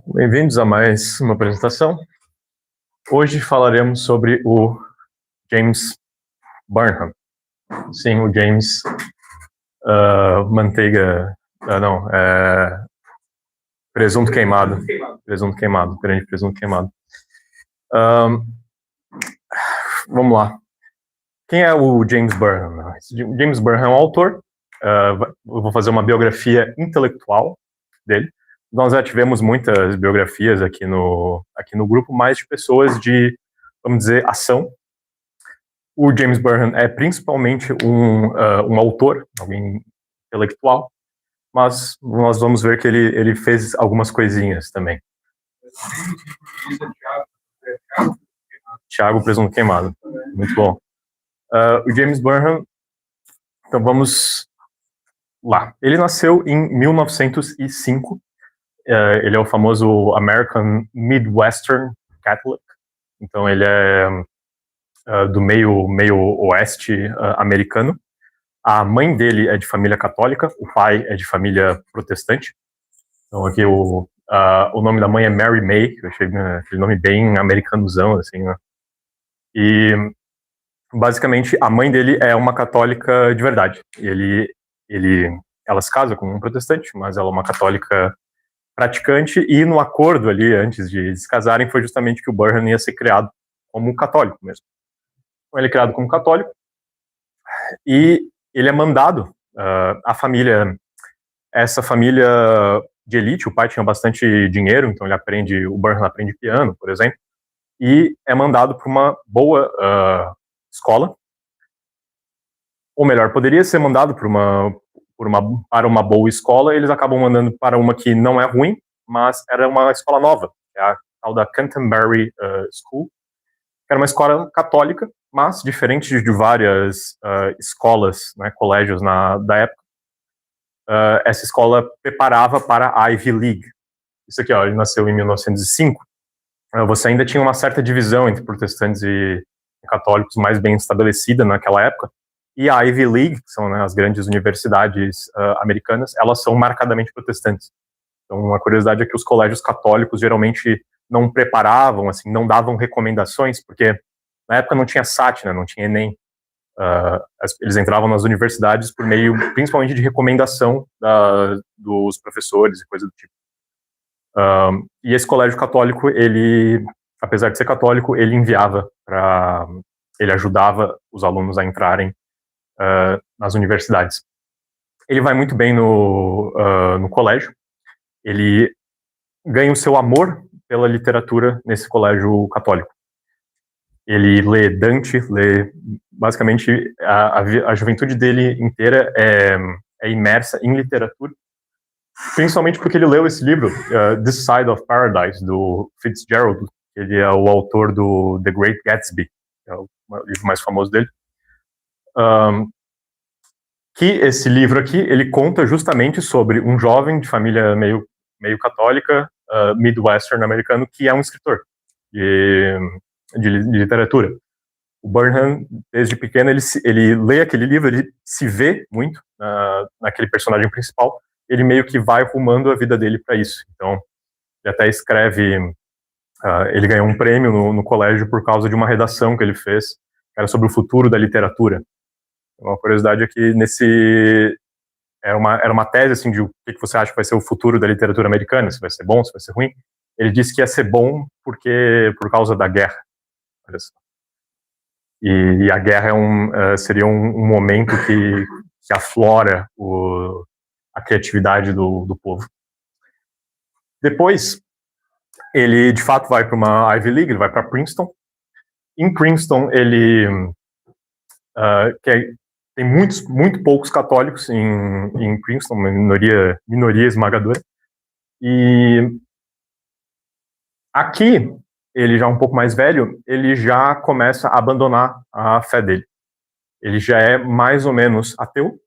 Bem-vindos a mais uma apresentação. Hoje falaremos sobre o James Burnham. Sim, o James Manteiga... não, presunto queimado. Presunto queimado, grande presunto queimado. Vamos lá. Quem é o James Burnham? James Burnham é um autor. Eu vou fazer uma biografia intelectual dele. Nós já tivemos muitas biografias aqui no grupo, mais de pessoas de, vamos dizer, ação. O James Burnham é principalmente um autor, alguém intelectual, mas nós vamos ver que ele fez algumas coisinhas também. Thiago Presunto Queimado. Muito bom. O James Burnham, então vamos lá. Ele nasceu em 1905. Ele é o famoso American Midwestern Catholic. Então ele é do meio oeste americano. A mãe dele é de família católica, o pai é de família protestante. Então aqui o nome da mãe é Mary May, que eu achei aquele nome bem americanozão, assim, né? E basicamente a mãe dele é uma católica de verdade. E ela se casa com um protestante, mas ela é uma católica praticante, e no acordo ali, antes de se casarem, foi justamente que o Burnham ia ser criado como católico mesmo. Então ele é criado como católico, e ele é mandado, essa família de elite, o pai tinha bastante dinheiro, então o Burnham aprende piano, por exemplo, e é mandado para uma boa escola, ou melhor, poderia ser mandado para uma boa escola, eles acabam mandando para uma que não é ruim, mas era uma escola nova, é a tal da Canterbury School, que era uma escola católica, mas diferente de várias escolas, né, colégios da época, essa escola preparava para a Ivy League. Isso aqui, ó, ele nasceu em 1905, você ainda tinha uma certa divisão entre protestantes e católicos mais bem estabelecida naquela época, e a Ivy League, que são, né, as grandes universidades americanas, elas são marcadamente protestantes. Então, uma curiosidade é que os colégios católicos geralmente não preparavam, assim, não davam recomendações, porque na época não tinha SAT, né, não tinha Enem. Eles entravam nas universidades por meio, principalmente, de recomendação dos professores e coisa do tipo. E esse colégio católico, ele, apesar de ser católico, ele ajudava os alunos a entrarem nas universidades. Ele vai muito bem no colégio. Ele ganha o seu amor pela literatura nesse colégio católico. Ele lê Dante, basicamente a juventude dele inteira é imersa em literatura, principalmente porque ele leu esse livro, This Side of Paradise, do Fitzgerald. Ele é o autor do The Great Gatsby, que é o livro mais famoso dele. Que esse livro aqui, ele conta justamente sobre um jovem de família meio católica, midwestern americano, que é um escritor de literatura. O Burnham, desde pequeno, ele lê aquele livro, ele se vê muito naquele personagem principal, ele meio que vai rumando a vida dele para isso. Então, ele até escreve, ele ganhou um prêmio no colégio por causa de uma redação que ele fez, que era sobre o futuro da literatura. Uma curiosidade é que era uma tese assim, de o que você acha que vai ser o futuro da literatura americana, se vai ser bom, se vai ser ruim. Ele disse que ia ser bom por causa da guerra. Olha só. E a guerra seria um momento que aflora a criatividade do povo. Depois, ele de fato vai para uma Ivy League, ele vai para Princeton. Em Princeton, ele tem muito poucos católicos em Princeton, uma minoria esmagadora. E aqui, ele já um pouco mais velho, ele já começa a abandonar a fé dele. Ele já é mais ou menos ateu,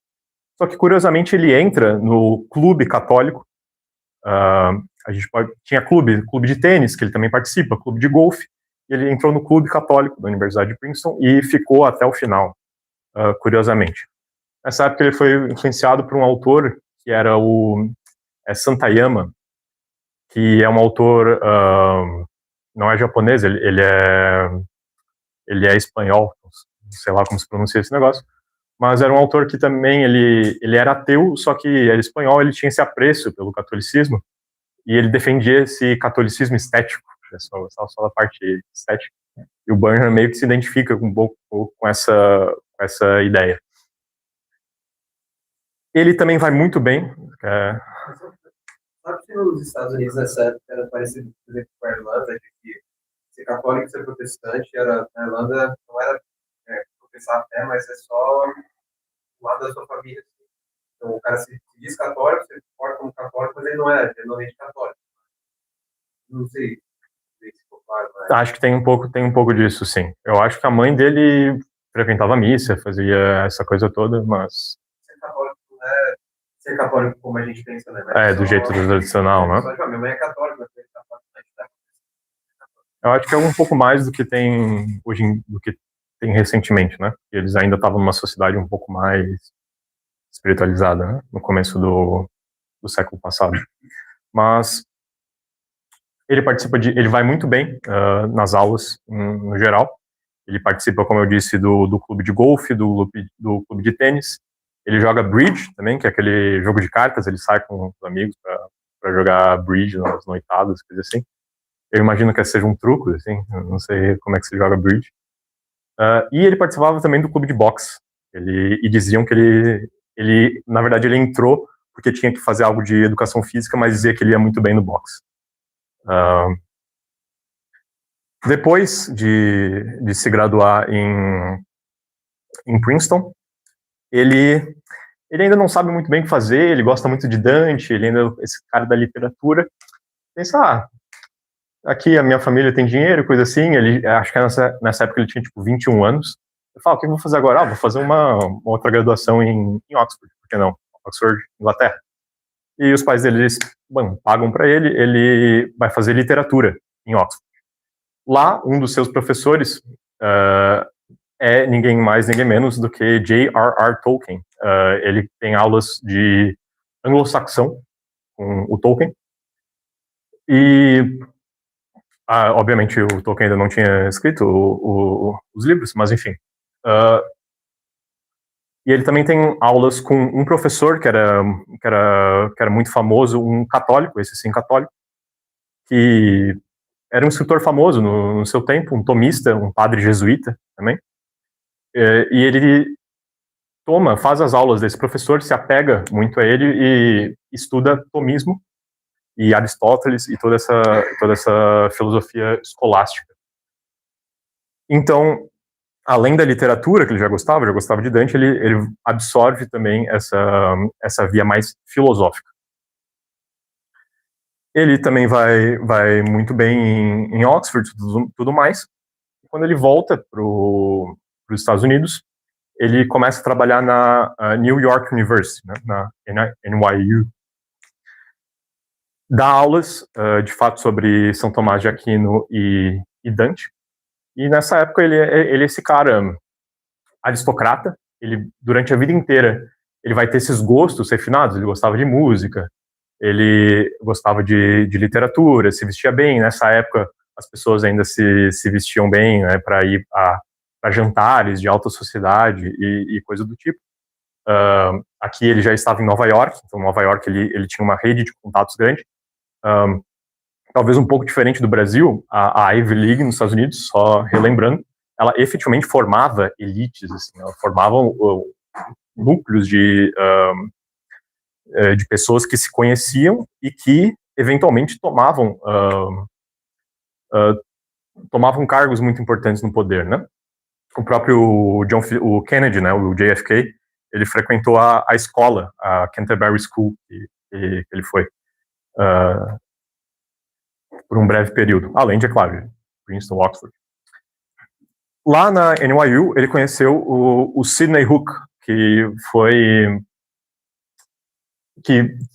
só que curiosamente ele entra no clube católico. Tinha clube de tênis, que ele também participa, clube de golfe. Ele entrou no clube católico da Universidade de Princeton e ficou até o final, curiosamente. Nessa época ele foi influenciado por um autor que era o Santayama, que é um autor, não é japonês, ele é espanhol, não sei lá como se pronuncia esse negócio, mas era um autor que também, ele era ateu, só que era espanhol, ele tinha esse apreço pelo catolicismo, e ele defendia esse catolicismo estético, só da parte estética. E o Burnham meio que se identifica um pouco com essa ideia. Ele também vai muito bem. Sabe que nos Estados Unidos nessa época era parecido, por exemplo, com a Irlanda, de que ser católico e ser protestante, na Irlanda não era professar a fé, mas é só o lado da sua família. Assim. Então o cara se diz católico, se porta como católico, mas ele não é geralmente católico. Não sei se ficou claro. Mas... Acho que tem um pouco disso, sim. Eu acho que a mãe dele frequentava a missa, fazia essa coisa toda, mas... Ser católico não é ser católico como a gente pensa, né? Mas do jeito tradicional, né? Só, minha mãe é católica, mas é católica. Eu acho que é um pouco mais do que tem hoje, do que tem recentemente, né? Eles ainda estavam numa sociedade um pouco mais espiritualizada, né? No começo do século passado. Mas ele ele vai muito bem nas aulas, no geral. Ele participa, como eu disse, do clube de golfe, do clube de tênis. Ele joga bridge também, que é aquele jogo de cartas. Ele sai com os amigos para jogar bridge nas noitadas, coisa assim. Eu imagino que seja um truco, assim. Eu não sei como é que se joga bridge. E ele participava também do clube de boxe. E diziam que ele, na verdade, ele entrou porque tinha que fazer algo de educação física, mas dizia que ele ia muito bem no boxe. Depois de se graduar em Princeton, ele ainda não sabe muito bem o que fazer, ele gosta muito de Dante, ele ainda é esse cara da literatura. Pensa, aqui a minha família tem dinheiro, coisa assim. Acho que nessa época ele tinha tipo 21 anos. Eu falo, o que eu vou fazer agora? Vou fazer uma outra graduação em Oxford, por que não? Oxford, Inglaterra. E os pais dele pagam para ele vai fazer literatura em Oxford. Lá, um dos seus professores é ninguém mais, ninguém menos do que J.R.R. Tolkien. Ele tem aulas de anglo-saxão com o Tolkien. E, obviamente, o Tolkien ainda não tinha escrito os livros, mas enfim. E ele também tem aulas com um professor que era muito famoso, um católico, esse sim católico, que era um escritor famoso no seu tempo, um tomista, um padre jesuíta também. E ele faz as aulas desse professor, se apega muito a ele e estuda tomismo e Aristóteles e toda essa filosofia escolástica. Então, além da literatura, que ele já gostava de Dante, ele absorve também essa via mais filosófica. Ele também vai muito bem em Oxford, tudo mais. Quando ele volta para os Estados Unidos, ele começa a trabalhar na New York University, né, na NYU. Dá aulas, de fato, sobre São Tomás de Aquino e Dante. E nessa época ele é esse cara aristocrata. Ele, durante a vida inteira, ele vai ter esses gostos refinados. Ele gostava de música, ele gostava de literatura, se vestia bem. Nessa época, as pessoas ainda se vestiam bem, né, para ir para jantares de alta sociedade e coisa do tipo. Aqui ele já estava em Nova York, então Nova York ele tinha uma rede de contatos grande. Talvez um pouco diferente do Brasil, a Ivy League nos Estados Unidos, só relembrando, ela efetivamente formava elites, assim, ela formava núcleos de pessoas que se conheciam e que eventualmente tomavam cargos muito importantes no poder, né? O próprio o Kennedy, né, o JFK, ele frequentou a escola, a Canterbury School, que ele foi por um breve período, além de, é claro, Princeton, Oxford. Lá na NYU, ele conheceu o Sidney Hook, que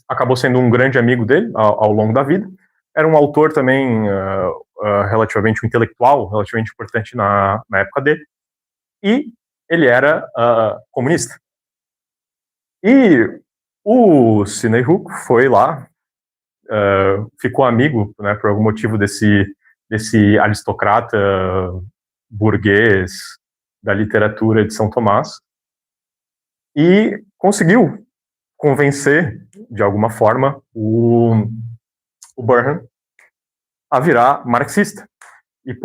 acabou sendo um grande amigo dele ao longo da vida. Era um autor também relativamente intelectual, relativamente importante na época dele. E ele era comunista. E o Sidney Hook foi lá ficou amigo, né, por algum motivo desse aristocrata burguês da literatura de São Tomás, e conseguiu convencer, de alguma forma, o Burnham a virar marxista. E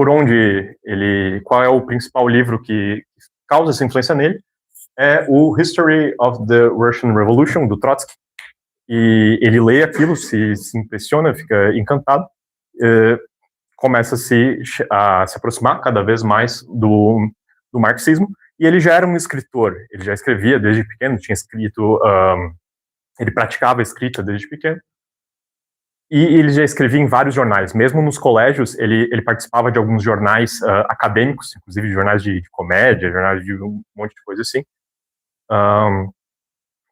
qual é o principal livro que causa essa influência nele? É o History of the Russian Revolution, do Trotsky. E ele lê aquilo, se impressiona, fica encantado, começa a se aproximar cada vez mais do marxismo, e ele já era um escritor, ele já escrevia desde pequeno, tinha escrito, ele praticava a escrita desde pequeno, e ele já escrevia em vários jornais, mesmo nos colégios, ele participava de alguns jornais acadêmicos, inclusive jornais de comédia, jornais de um monte de coisa assim,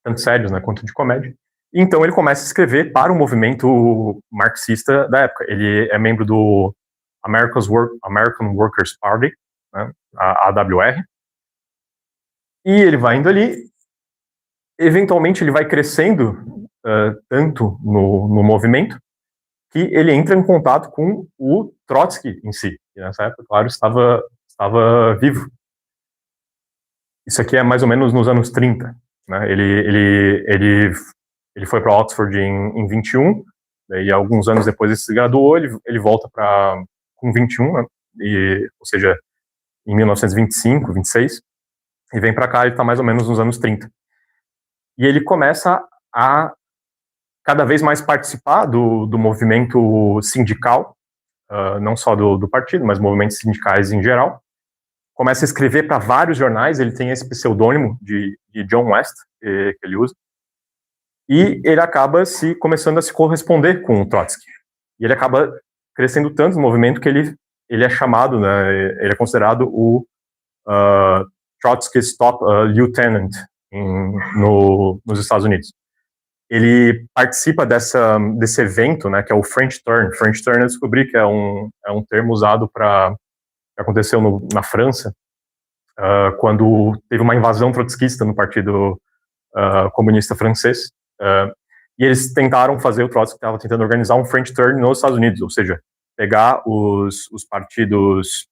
tanto sérios, né, quanto de comédia. Então ele começa a escrever para o movimento marxista da época. Ele é membro do American Workers' Party, né, a AWR, e ele vai indo ali, eventualmente ele vai crescendo tanto no movimento, que ele entra em contato com o Trotsky em si, que nessa época, claro, estava vivo. Isso aqui é mais ou menos nos anos 30, né? Ele foi para Oxford em 21, e alguns anos depois ele se graduou, ele volta com 21, né? Ou seja, em 1925, 26, e vem para cá, ele está mais ou menos nos anos 30. E ele começa a cada vez mais participar do movimento sindical, não só do partido, mas movimentos sindicais em geral. Começa a escrever para vários jornais, ele tem esse pseudônimo de John West, que ele usa, e ele acaba começando a se corresponder com o Trotsky. E ele acaba crescendo tanto no movimento que ele é chamado, né, ele é considerado o Trotsky's Top Lieutenant nos Estados Unidos. Ele participa desse evento, né, que é o French Turn. French Turn eu descobri que é um termo usado que aconteceu na França, quando teve uma invasão trotskista no Partido Comunista Francês, e eles tentaram fazer, o Trotsky estava tentando organizar um French Turn nos Estados Unidos, ou seja, pegar os partidos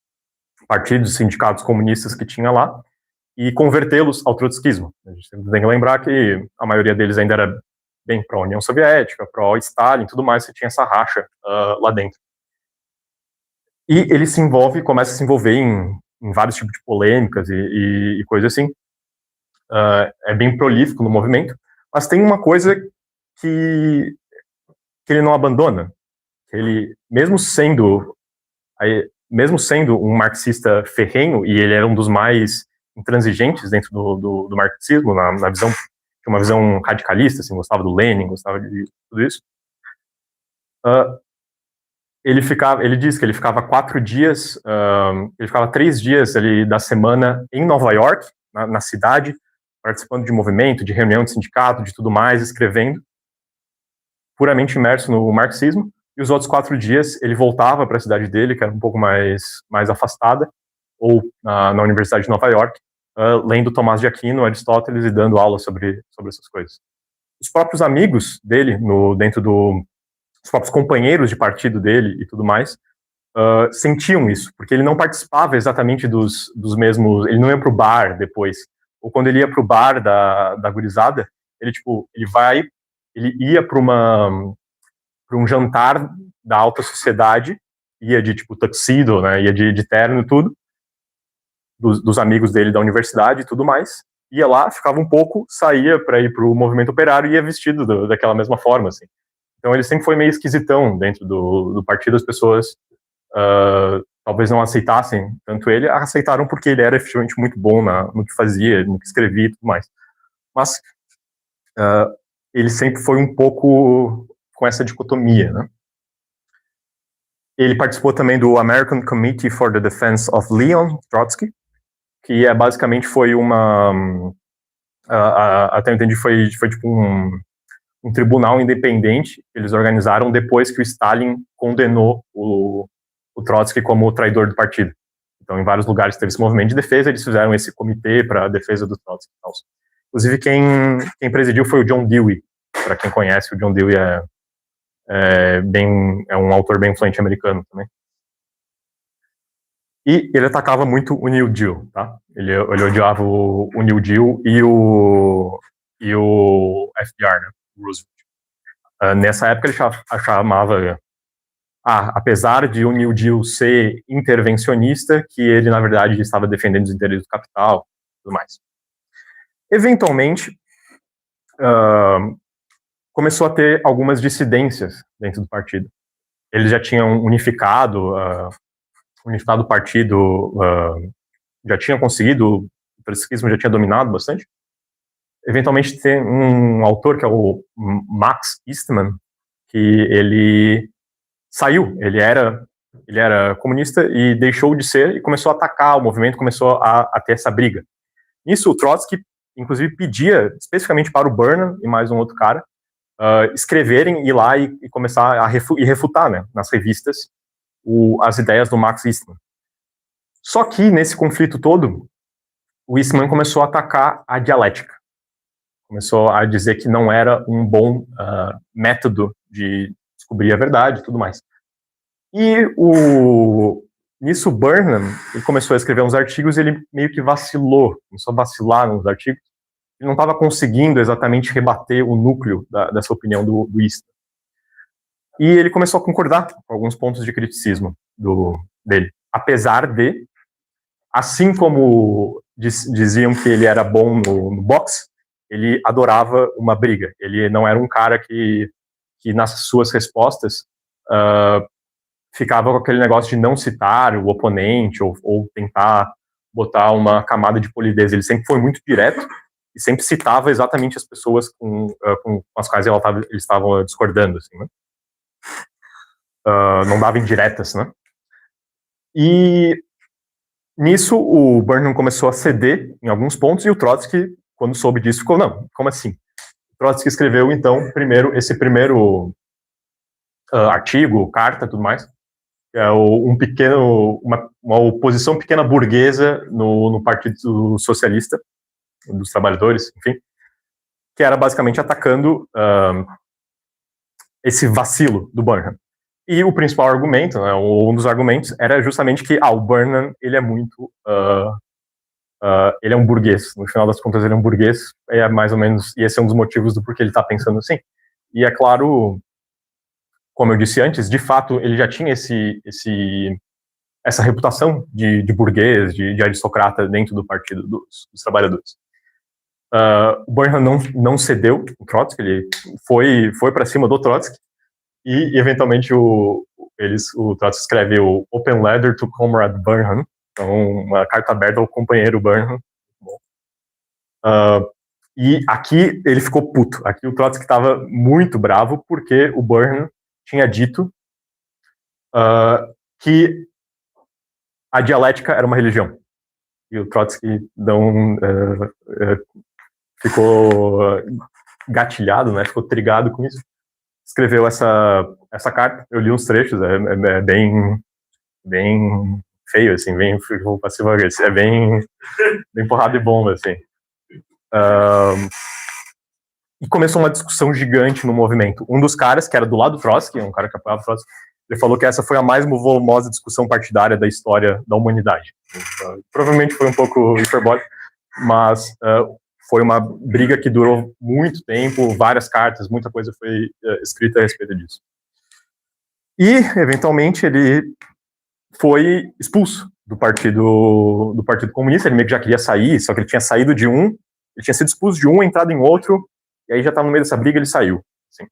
e sindicatos comunistas que tinha lá e convertê-los ao trotskismo. A gente tem que lembrar que a maioria deles ainda era bem pró-União Soviética, pró-Stalin, tudo mais, que tinha essa racha lá dentro. E ele começa a se envolver em vários tipos de polêmicas e coisas assim. É bem prolífico no movimento, mas tem uma coisa que ele não abandona. Ele, mesmo sendo um marxista ferrenho, e ele era um dos mais intransigentes dentro do marxismo, na visão, uma visão radicalista, assim, gostava do Lenin, gostava de tudo isso. Ele diz que ele ficava 3 dias ali da semana em Nova York, na cidade, participando de movimento, de reunião de sindicato, de tudo mais, escrevendo, puramente imerso no marxismo, e os outros 4 dias ele voltava para a cidade dele, que era um pouco mais afastada, ou na Universidade de Nova York, lendo Tomás de Aquino, Aristóteles, e dando aula sobre essas coisas. Os próprios amigos dele, os próprios companheiros de partido dele e tudo mais, sentiam isso, porque ele não participava exatamente dos mesmos, ele não ia pro bar depois, ou quando ele ia pro bar da gurizada, ele ia para um jantar da alta sociedade, ia de tuxedo, né, ia de terno e tudo, dos amigos dele da universidade e tudo mais, ia lá, ficava um pouco, saía para ir pro movimento operário e ia vestido daquela mesma forma, assim. Então ele sempre foi meio esquisitão dentro do partido, as pessoas talvez não aceitassem tanto ele, aceitaram porque ele era efetivamente muito bom no que fazia, no que escrevia e tudo mais. Mas ele sempre foi um pouco com essa dicotomia, né? Ele participou também do American Committee for the Defense of Leon Trotsky, que basicamente foi até eu entendi, foi tipo um tribunal independente que eles organizaram depois que o Stalin condenou o Trotsky como traidor do partido. Então, em vários lugares teve esse movimento de defesa, eles fizeram esse comitê para a defesa do Trotsky. Inclusive, quem presidiu foi o John Dewey. Para quem conhece, o John Dewey é é um autor bem influente americano também. E ele atacava muito o New Deal, tá? Ele odiava o New Deal e o FDR, né? O Roosevelt. Nessa época ele chamava, apesar de o New Deal ser intervencionista, que ele, na verdade, estava defendendo os interesses do capital e tudo mais. Eventualmente, começou a ter algumas dissidências dentro do partido. Eles já tinham unificado o partido, já tinham conseguido, o trotskismo já tinha dominado bastante. Eventualmente tem um autor que é o Max Eastman, que ele saiu, ele era comunista e deixou de ser e começou a atacar o movimento, começou a ter essa briga. Nisso o Trotsky, inclusive, pedia especificamente para o Burnham e mais um outro cara escreverem, ir lá e começar a refutar, né, nas revistas as ideias do Max Eastman. Só que nesse conflito todo, o Eastman começou a atacar a dialética. Começou a dizer que não era um bom método de descobrir a verdade e tudo mais. E nisso o Burnham, ele começou a escrever uns artigos e ele meio que vacilou, começou a vacilar nos artigos. Ele não estava conseguindo exatamente rebater o núcleo dessa opinião do Eastman. E ele começou a concordar com alguns pontos de criticismo dele. Apesar de, assim como diziam que ele era bom no boxe, ele adorava uma briga. Ele não era um cara que nas suas respostas ficava com aquele negócio de não citar o oponente ou tentar botar uma camada de polidez. Ele sempre foi muito direto e sempre citava exatamente as pessoas com as quais ele estava discordando, assim, né? Não dava indiretas, né? E nisso o Burnham começou a ceder em alguns pontos e o Trotsky, quando soube disso, ficou, não, como assim? O Trotsky escreveu, então, esse primeiro artigo, carta, tudo mais, que é uma oposição pequena burguesa no Partido Socialista, dos Trabalhadores, enfim, que era basicamente atacando esse vacilo do Burnham. E o principal argumento, né, um dos argumentos, era justamente que o Burnham, ele é muito... ele é um burguês. No final das contas, ele é um burguês. Mais ou menos... E esse é um dos motivos do porquê ele está pensando assim. E é claro, como eu disse antes, de fato, ele já tinha essa reputação de burguês, de aristocrata dentro do Partido dos Trabalhadores. O Burnham não cedeu o Trotsky, ele foi para cima do Trotsky, e eventualmente o Trotsky escreve o Open Letter to Comrade Burnham, então uma carta aberta ao companheiro Burnham. E aqui ele ficou puto, aqui o Trotsky estava muito bravo, porque o Burnham tinha dito que a dialética era uma religião. E o Trotsky ficou gatilhado, né, ficou trigado com isso. Escreveu essa carta, eu li uns trechos, é bem feio, assim, bem passivo-agressivo, é bem porrada e bomba, assim. E começou uma discussão gigante no movimento. Um dos caras, que era do lado do Trotsky, um cara que apoiava o Trotsky, ele falou que essa foi a mais volumosa discussão partidária da história da humanidade. Provavelmente foi um pouco hiperbólico, mas foi uma briga que durou muito tempo, várias cartas, muita coisa foi escrita a respeito disso. E, eventualmente, ele foi expulso do Partido Comunista. Ele meio que já queria sair, só que ele tinha saído de um, ele tinha sido expulso de um, entrado em outro, e aí já estava no meio dessa briga, ele saiu. Assim.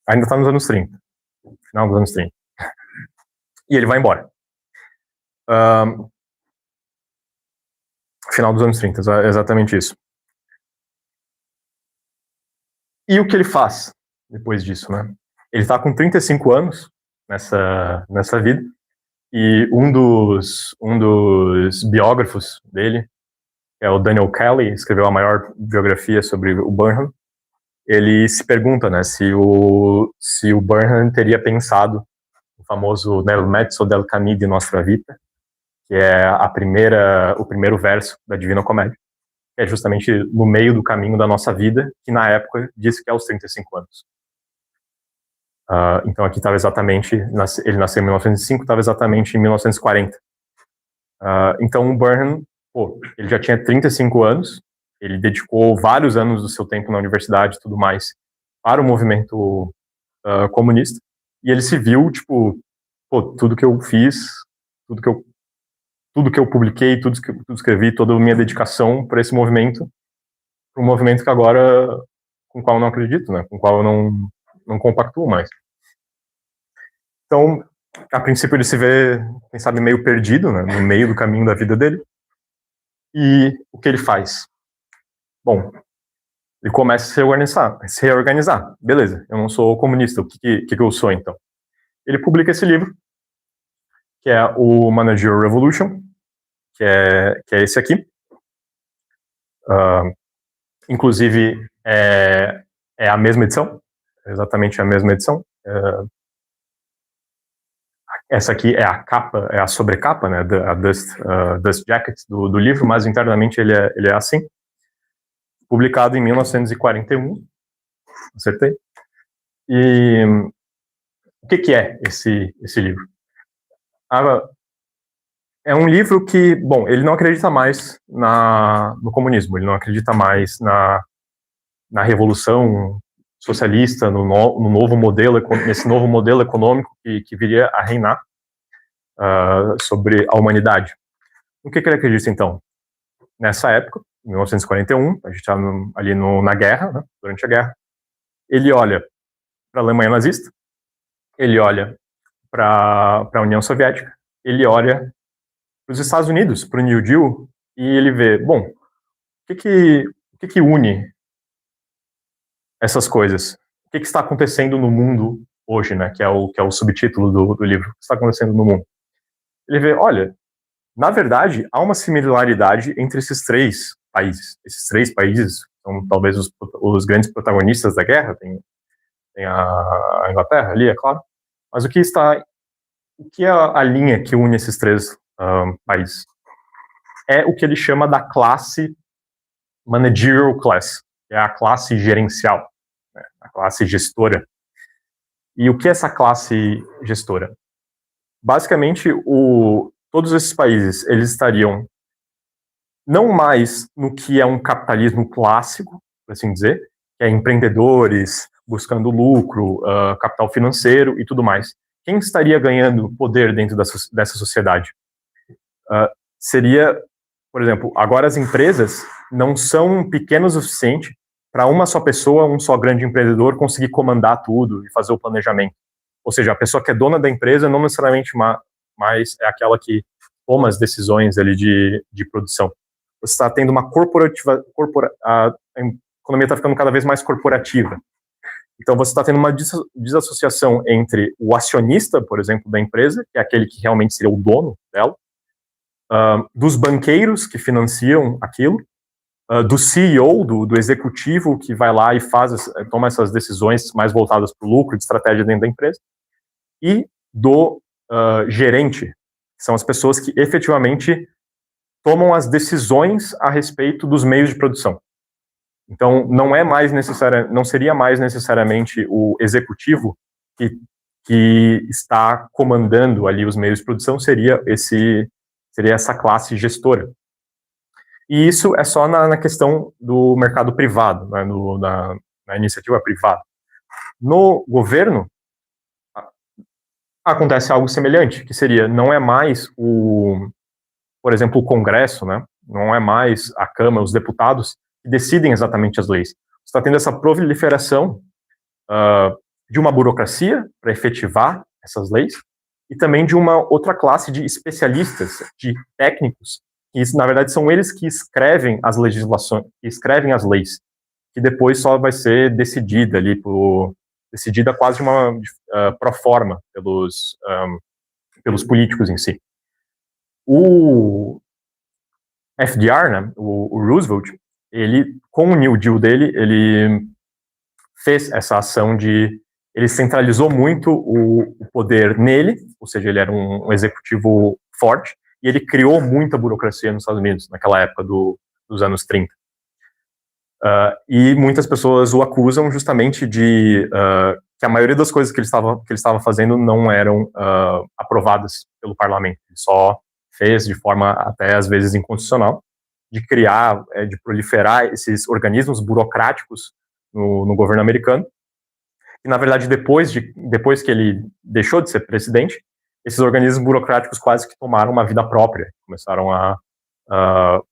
Ainda está nos anos 30, final dos anos 30. E ele vai embora. Final dos anos 30, exatamente isso. E o que ele faz depois disso, né? Ele está com 35 anos nessa vida, e um dos biógrafos dele, é o Daniel Kelly, escreveu a maior biografia sobre o Burnham. Ele se pergunta, né, se o Burnham teria pensado no famoso Nel mezzo del cammin di nostra vita, que é o primeiro verso da Divina Comédia. que é justamente no meio do caminho da nossa vida, que na época disse que é aos 35 anos. Então aqui estava exatamente, ele nasceu em 1905, estava exatamente em 1940. Então o Burnham, ele já tinha 35 anos, ele dedicou vários anos do seu tempo na universidade e tudo mais para o movimento comunista, e ele se viu, tipo, tudo que eu fiz, tudo que eu publiquei, tudo que eu escrevi, toda a minha dedicação para esse movimento, para um movimento que agora, com o qual eu não acredito, né, com o qual eu não compactuo mais. Então, a princípio ele se vê, quem sabe, meio perdido, né, no meio do caminho da vida dele. E o que ele faz? Bom, ele começa a se reorganizar. Beleza, eu não sou comunista, o que eu sou, então? Ele publica esse livro, que é o Managerial Revolution, que é esse aqui. Inclusive, é a mesma edição, exatamente a mesma edição. Essa aqui é a capa, é a sobrecapa, né, a Dust Jacket do livro, mas internamente ele é assim. Publicado em 1941, acertei. E o que é esse livro? É um livro que, bom, ele não acredita mais no comunismo, ele não acredita mais na revolução socialista, no novo modelo, nesse novo modelo econômico que viria a reinar sobre a humanidade. O que ele acredita, então? Nessa época, em 1941, a gente está ali na guerra, né, durante a guerra, ele olha para a Alemanha nazista, ele olha para a União Soviética, ele olha para os Estados Unidos, para o New Deal, e ele vê, bom, o que une essas coisas? O que está acontecendo no mundo hoje, né, que é o subtítulo do livro, o que está acontecendo no mundo? Ele vê, olha, na verdade, há uma similaridade entre esses três países. Esses três países são talvez os grandes protagonistas da guerra, tem a Inglaterra ali, é claro, mas o que é a linha que une esses três países? É o que ele chama da classe managerial class, que é a classe gerencial, né, a classe gestora. E o que é essa classe gestora? Basicamente, todos esses países, eles estariam não mais no que é um capitalismo clássico, por assim dizer, que é empreendedores buscando lucro, capital financeiro e tudo mais. Quem estaria ganhando poder dentro dessa sociedade? Seria, por exemplo, agora as empresas não são pequenas o suficiente para uma só pessoa, um só grande empreendedor conseguir comandar tudo e fazer o planejamento. Ou seja, a pessoa que é dona da empresa não necessariamente mais é aquela que toma as decisões ali de produção. Você está tendo uma a economia está ficando cada vez mais corporativa. Então você está tendo uma desassociação entre o acionista, por exemplo, da empresa, que é aquele que realmente seria o dono dela, dos banqueiros que financiam aquilo, do CEO, do executivo que vai lá e toma essas decisões mais voltadas para o lucro, de estratégia dentro da empresa, e do gerente, que são as pessoas que efetivamente tomam as decisões a respeito dos meios de produção. Então, não seria mais necessariamente o executivo que está comandando ali os meios de produção, seria essa classe gestora. E isso é só na questão do mercado privado, né, na iniciativa privada. No governo, acontece algo semelhante, que seria, não é mais por exemplo, o Congresso, né, não é mais a Câmara, os deputados, que decidem exatamente as leis. Você está tendo essa proliferação de uma burocracia para efetivar essas leis, e também de uma outra classe de especialistas, de técnicos, que na verdade são eles que escrevem as legislações, que escrevem as leis, que depois só vai ser decidida ali, decidida quase de uma pro forma pelos políticos em si. O FDR, né, o Roosevelt, ele, com o New Deal dele, ele fez essa ação ele centralizou muito o poder nele, ou seja, ele era um executivo forte, e ele criou muita burocracia nos Estados Unidos, naquela época dos anos 30. E muitas pessoas o acusam justamente de que a maioria das coisas que ele estava fazendo não eram aprovadas pelo parlamento. Ele só fez de forma até às vezes inconstitucional, de criar, de proliferar esses organismos burocráticos no governo americano. E, na verdade, depois que ele deixou de ser presidente, esses organismos burocráticos quase que tomaram uma vida própria, começaram a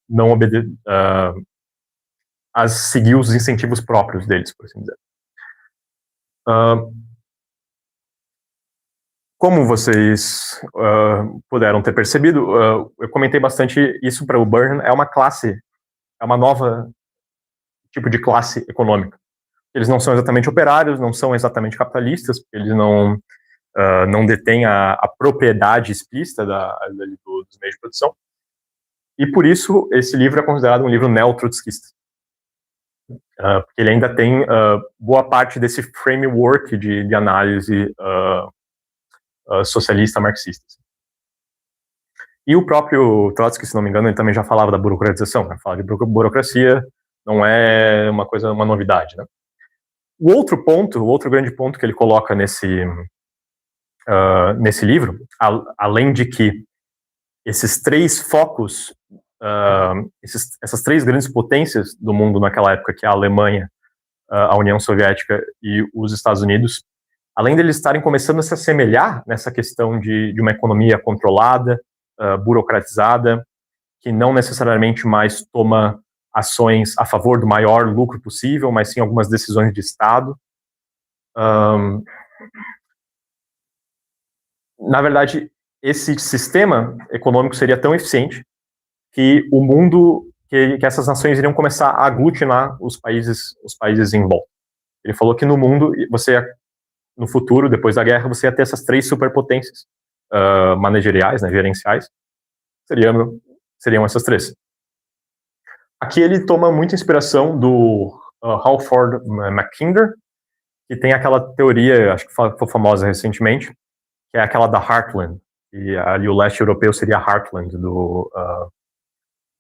não obedecer, a seguir os incentivos próprios deles, por assim dizer. Como vocês puderam ter percebido, eu comentei bastante isso para o Burnham, é uma nova tipo de classe econômica. Eles não são exatamente operários, não são exatamente capitalistas, porque eles não detêm a propriedade explícita dos meios de produção. E por isso, esse livro é considerado um livro neo-trotskista. Porque ele ainda tem boa parte desse framework de análise socialista marxista. E o próprio Trotsky, se não me engano, ele também já falava da burocratização, né? Fala de burocracia, não é uma novidade, né? O outro grande ponto que ele coloca nesse livro, além de que esses três focos, essas três grandes potências do mundo naquela época, que é a Alemanha, a União Soviética e os Estados Unidos, além deles estarem começando a se assemelhar nessa questão de uma economia controlada, burocratizada, que não necessariamente mais toma ações a favor do maior lucro possível, mas sim algumas decisões de Estado. Na verdade, esse sistema econômico seria tão eficiente que o mundo, que essas nações iriam começar a aglutinar os países em volta. Ele falou que no mundo, no futuro, depois da guerra, você ia ter essas três superpotências manageriais, né, gerenciais, seriam essas três. Aqui ele toma muita inspiração do Halford Mackinder, que tem aquela teoria, acho que foi famosa recentemente, que é aquela da Heartland, e ali o leste europeu seria a Heartland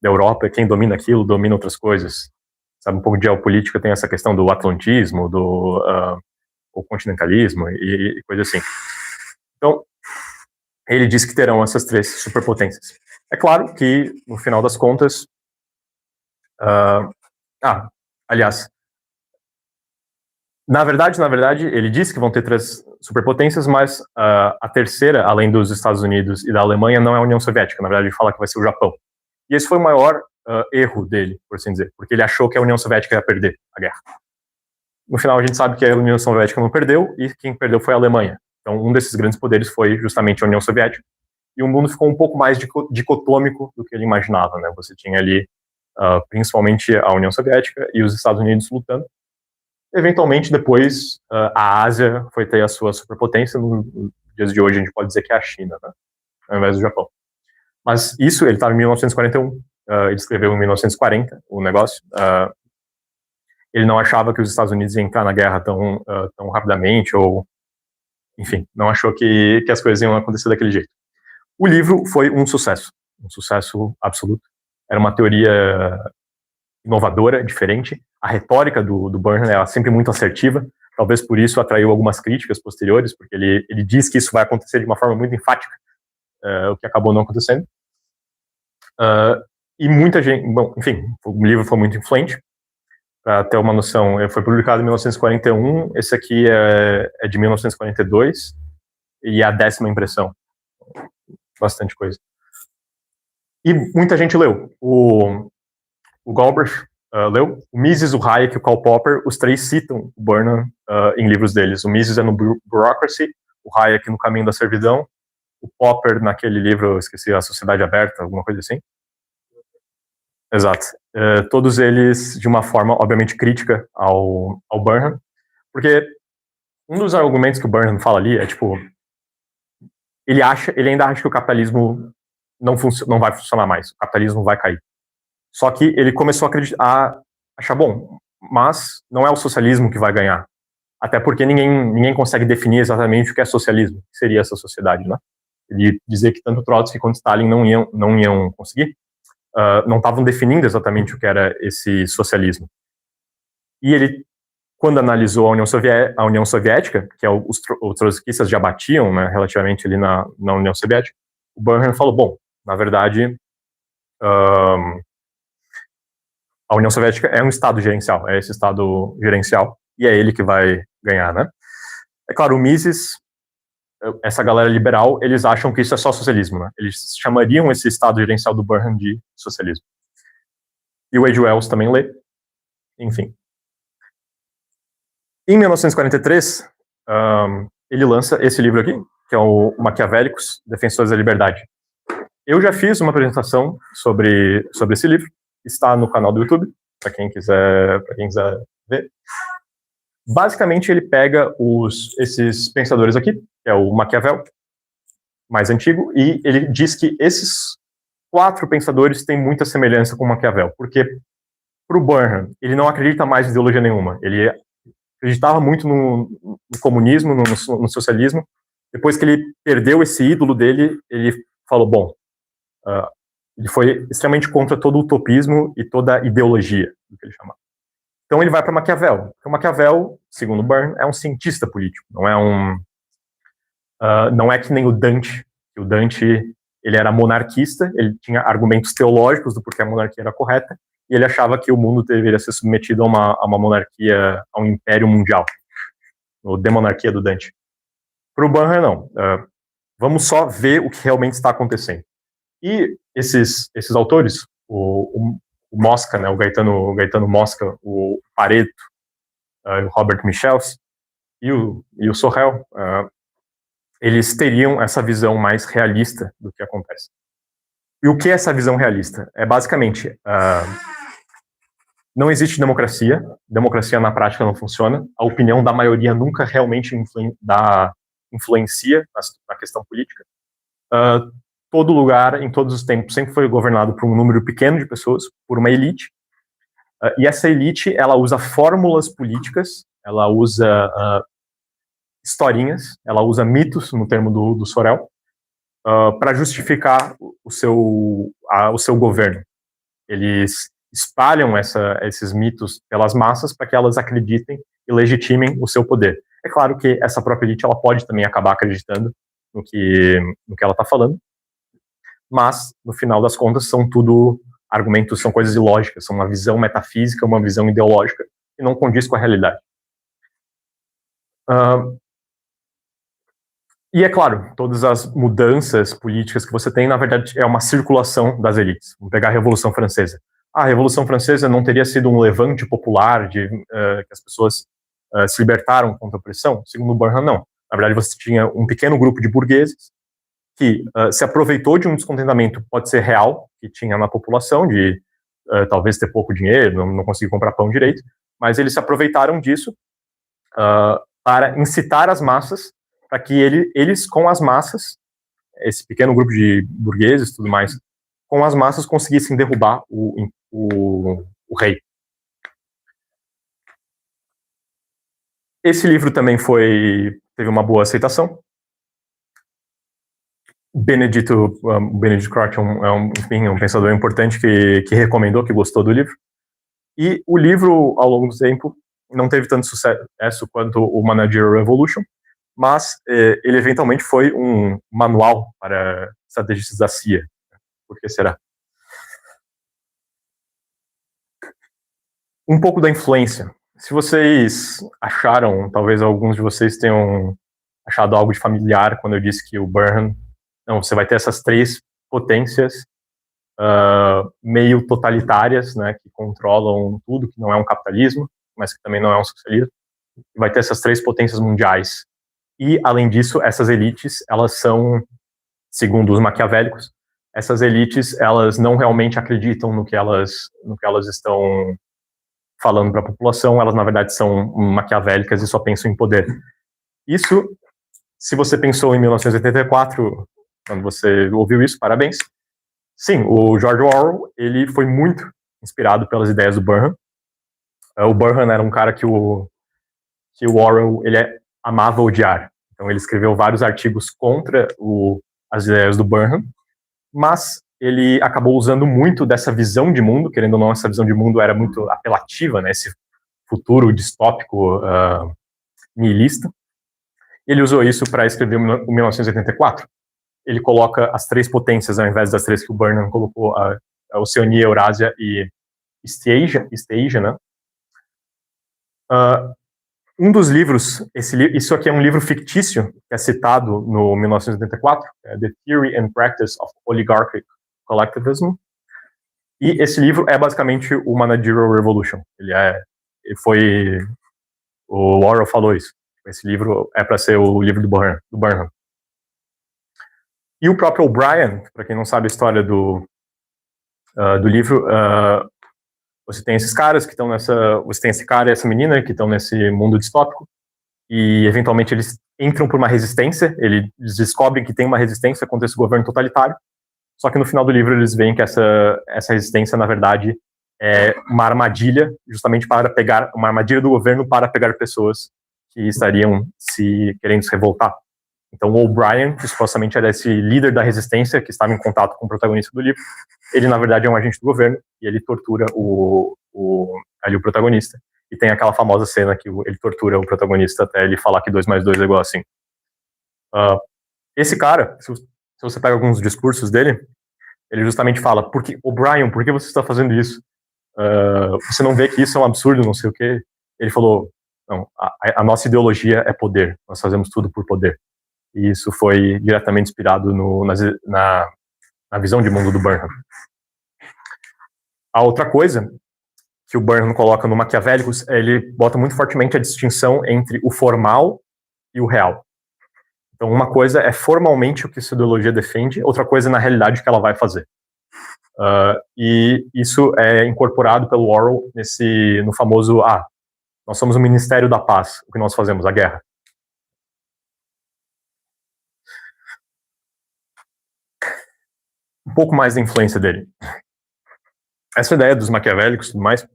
da Europa, quem domina aquilo domina outras coisas. Sabe, um pouco de geopolítica tem essa questão do atlantismo, o continentalismo e coisa assim. Então, ele diz que terão essas três superpotências. É claro que, no final das contas, aliás, na verdade, ele disse que vão ter três superpotências, mas a terceira, além dos Estados Unidos e da Alemanha, não é a União Soviética. Na verdade, ele fala que vai ser o Japão. E esse foi o maior erro dele, por assim dizer, porque ele achou que a União Soviética ia perder a guerra. No final, a gente sabe que a União Soviética não perdeu, e quem perdeu foi a Alemanha. Então, um desses grandes poderes foi justamente a União Soviética, e o mundo ficou um pouco mais dicotômico do que ele imaginava, né? Você tinha ali, principalmente, a União Soviética e os Estados Unidos lutando. Eventualmente, depois, a Ásia foi ter a sua superpotência. Nos dias de hoje, a gente pode dizer que é a China, né? Ao invés do Japão. Mas isso, ele estava em 1941, ele escreveu em 1940 o negócio. Ele não achava que os Estados Unidos iam entrar na guerra tão rapidamente, ou, enfim, não achou que as coisas iam acontecer daquele jeito. O livro foi um sucesso absoluto. Era uma teoria inovadora, diferente. A retórica do Burnham é sempre muito assertiva, talvez por isso atraiu algumas críticas posteriores, porque ele diz que isso vai acontecer de uma forma muito enfática, o que acabou não acontecendo. E muita gente, bom, enfim, o livro foi muito influente. Para ter uma noção, ele foi publicado em 1941, esse aqui é de 1942, e é a 10ª impressão. Bastante coisa. E muita gente leu. O Galbraith leu, o Mises, o Hayek e o Karl Popper, os três citam o Burnham em livros deles. O Mises é no Bureaucracy, o Hayek no Caminho da Servidão, o Popper naquele livro, eu esqueci, A Sociedade Aberta, alguma coisa assim. Exato. Todos eles de uma forma, obviamente, crítica ao Burnham, porque um dos argumentos que o Burnham fala ali é, tipo, ele ainda acha que o capitalismo não vai funcionar mais, o capitalismo vai cair. Só que ele começou a achar, bom, mas não é o socialismo que vai ganhar, até porque ninguém consegue definir exatamente o que é socialismo, o que seria essa sociedade, né? Ele dizia que tanto Trotsky quanto Stalin não iam conseguir, não estavam definindo exatamente o que era esse socialismo. E ele, quando analisou a União Soviética, que é os trotskistas já batiam, né, relativamente ali na União Soviética, o Burnham falou, bom, na verdade, a União Soviética é um estado gerencial, é esse estado gerencial, e é ele que vai ganhar, né? É claro, o Mises, essa galera liberal, eles acham que isso é só socialismo, né? Eles chamariam esse estado gerencial do Burnham de socialismo. E o H. Wells também lê, enfim. Em 1943, ele lança esse livro aqui, que é o Maquiavélicos, Defensores da Liberdade. Eu já fiz uma apresentação sobre esse livro, está no canal do YouTube, para quem quiser ver. Basicamente, ele pega esses pensadores aqui, que é o Maquiavel, mais antigo, e ele diz que esses 4 pensadores têm muita semelhança com Maquiavel, porque para o Burnham, ele não acredita mais em ideologia nenhuma, ele acreditava muito no comunismo, no socialismo. Depois que ele perdeu esse ídolo dele, ele falou, bom, ele foi extremamente contra todo o utopismo e toda a ideologia, do que ele chamava. Então ele vai para Maquiavel. Porque o Maquiavel, segundo Burnham, é um cientista político, não é que nem o Dante. O Dante, ele era monarquista, ele tinha argumentos teológicos do porquê a monarquia era correta, e ele achava que o mundo deveria ser submetido a uma monarquia, a um império mundial, ou demonarquia do Dante. Para o Burnham, não. Vamos só ver o que realmente está acontecendo. E esses autores, o Mosca, né, o Gaetano Mosca, o Pareto, o Robert Michels e o Sorrell, eles teriam essa visão mais realista do que acontece. E o que é essa visão realista? É basicamente, não existe democracia na prática não funciona, a opinião da maioria nunca realmente influencia na questão política. Todo lugar, em todos os tempos, sempre foi governado por um número pequeno de pessoas, por uma elite, e essa elite, ela usa fórmulas políticas, ela usa historinhas, ela usa mitos, no termo do Sorel, para justificar o seu governo. Eles espalham esses mitos pelas massas para que elas acreditem e legitimem o seu poder. É claro que essa própria elite ela pode também acabar acreditando no que ela está falando, mas, no final das contas, são tudo argumentos, são coisas ilógicas, são uma visão metafísica, uma visão ideológica, que não condiz com a realidade. E, é claro, todas as mudanças políticas que você tem, na verdade, é uma circulação das elites. Vamos pegar a Revolução Francesa. A Revolução Francesa não teria sido um levante popular que as pessoas se libertaram contra a opressão? Segundo Burnham, não. Na verdade, você tinha um pequeno grupo de burgueses que se aproveitou de um descontentamento, pode ser real, que tinha na população, de talvez ter pouco dinheiro, não conseguir comprar pão direito, mas eles se aproveitaram disso para incitar as massas, para que eles, com as massas, esse pequeno grupo de burgueses e tudo mais, com as massas conseguissem derrubar o rei. Esse livro também teve uma boa aceitação. Benedict Croce é um pensador importante que recomendou, que gostou do livro. E o livro, ao longo do tempo, não teve tanto sucesso quanto o Managerial Revolution, mas ele eventualmente foi um manual para estrategistas da CIA. Por que será? Um pouco da influência. Se vocês acharam, talvez alguns de vocês tenham achado algo de familiar quando eu disse que o Burnham, você vai ter essas 3 potências meio totalitárias, né, que controlam tudo, que não é um capitalismo, mas que também não é um socialismo. Vai ter essas 3 potências mundiais. E, além disso, essas elites, elas são, segundo os maquiavélicos, essas elites, elas não realmente acreditam no que elas estão falando para a população, elas, na verdade, são maquiavélicas e só pensam em poder. Isso, se você pensou em 1984, quando você ouviu isso, parabéns. Sim, o George Orwell, ele foi muito inspirado pelas ideias do Burnham. O Burnham era um cara que o Orwell, ele amava odiar. Então ele escreveu vários artigos contra as ideias do Burnham, mas ele acabou usando muito dessa visão de mundo, querendo ou não, essa visão de mundo era muito apelativa, né? Esse futuro distópico nihilista. Ele usou isso para escrever o 1984. Ele coloca as 3 potências ao invés das 3 que o Burnham colocou, a Oceania, Eurásia e East-Asia, né? Um dos livros, isso aqui é um livro fictício, que é citado no 1984, The Theory and Practice of Oligarchic Collectivism, e esse livro é basicamente o Managerial Revolution. O Orwell falou isso. Esse livro é para ser o livro do Burnham. E o próprio O'Brien, para quem não sabe a história do livro, você tem esses caras que estão você tem esse cara e essa menina que estão nesse mundo distópico, e eventualmente eles entram por uma resistência, eles descobrem que tem uma resistência contra esse governo totalitário, só que no final do livro eles veem que essa resistência, na verdade, é uma armadilha, justamente para pegar, uma armadilha do governo para pegar pessoas que estariam querendo se revoltar. Então, o O'Brien, que supostamente era esse líder da resistência, que estava em contato com o protagonista do livro, ele, na verdade, é um agente do governo, e ele tortura o protagonista. E tem aquela famosa cena que ele tortura o protagonista até ele falar que 2 mais 2 é igual a 5. Esse cara, se você pega alguns discursos dele, ele justamente fala, O'Brien, por que você está fazendo isso? Você não vê que isso é um absurdo, não sei o quê? Ele falou, não, a nossa ideologia é poder, nós fazemos tudo por poder. E isso foi diretamente inspirado na visão de mundo do Burnham. A outra coisa que o Burnham coloca no Maquiavélicos, ele bota muito fortemente a distinção entre o formal e o real. Então, uma coisa é formalmente o que essa ideologia defende, outra coisa é na realidade o que ela vai fazer. E isso é incorporado pelo Orwell no famoso, nós somos o Ministério da Paz, o que nós fazemos? A guerra. Um pouco mais da influência dele. Essa ideia dos maquiavélicos e tudo mais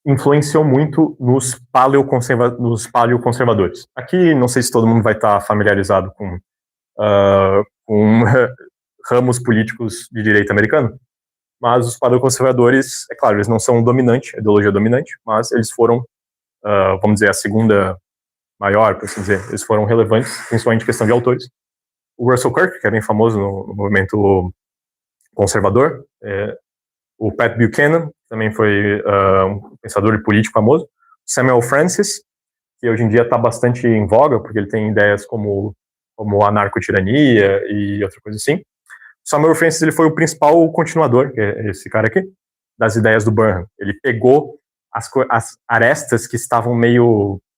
influenciou muito nos paleoconservadores. Aqui, não sei se todo mundo vai estar familiarizado com ramos políticos de direita americano, mas os paleoconservadores, é claro, eles não são dominante, a ideologia dominante, mas eles foram, vamos dizer, a segunda maior, por assim dizer, eles foram relevantes, principalmente em questão de autores. O Russell Kirk, que é bem famoso no movimento conservador, o Pat Buchanan, também foi um pensador e político famoso, Samuel Francis, que hoje em dia está bastante em voga, porque ele tem ideias como anarcotirania e outra coisa assim. Samuel Francis, ele foi o principal continuador, que é esse cara aqui, das ideias do Burnham. Ele pegou as arestas que estavam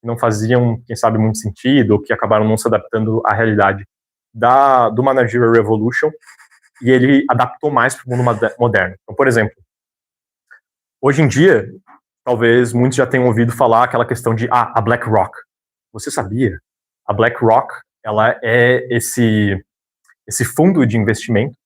não faziam, quem sabe, muito sentido, ou que acabaram não se adaptando à realidade do Managerial Revolution, e ele adaptou mais para o mundo moderno. Então, por exemplo, hoje em dia, talvez muitos já tenham ouvido falar aquela questão de, a BlackRock. Você sabia? A BlackRock, ela é esse fundo de investimento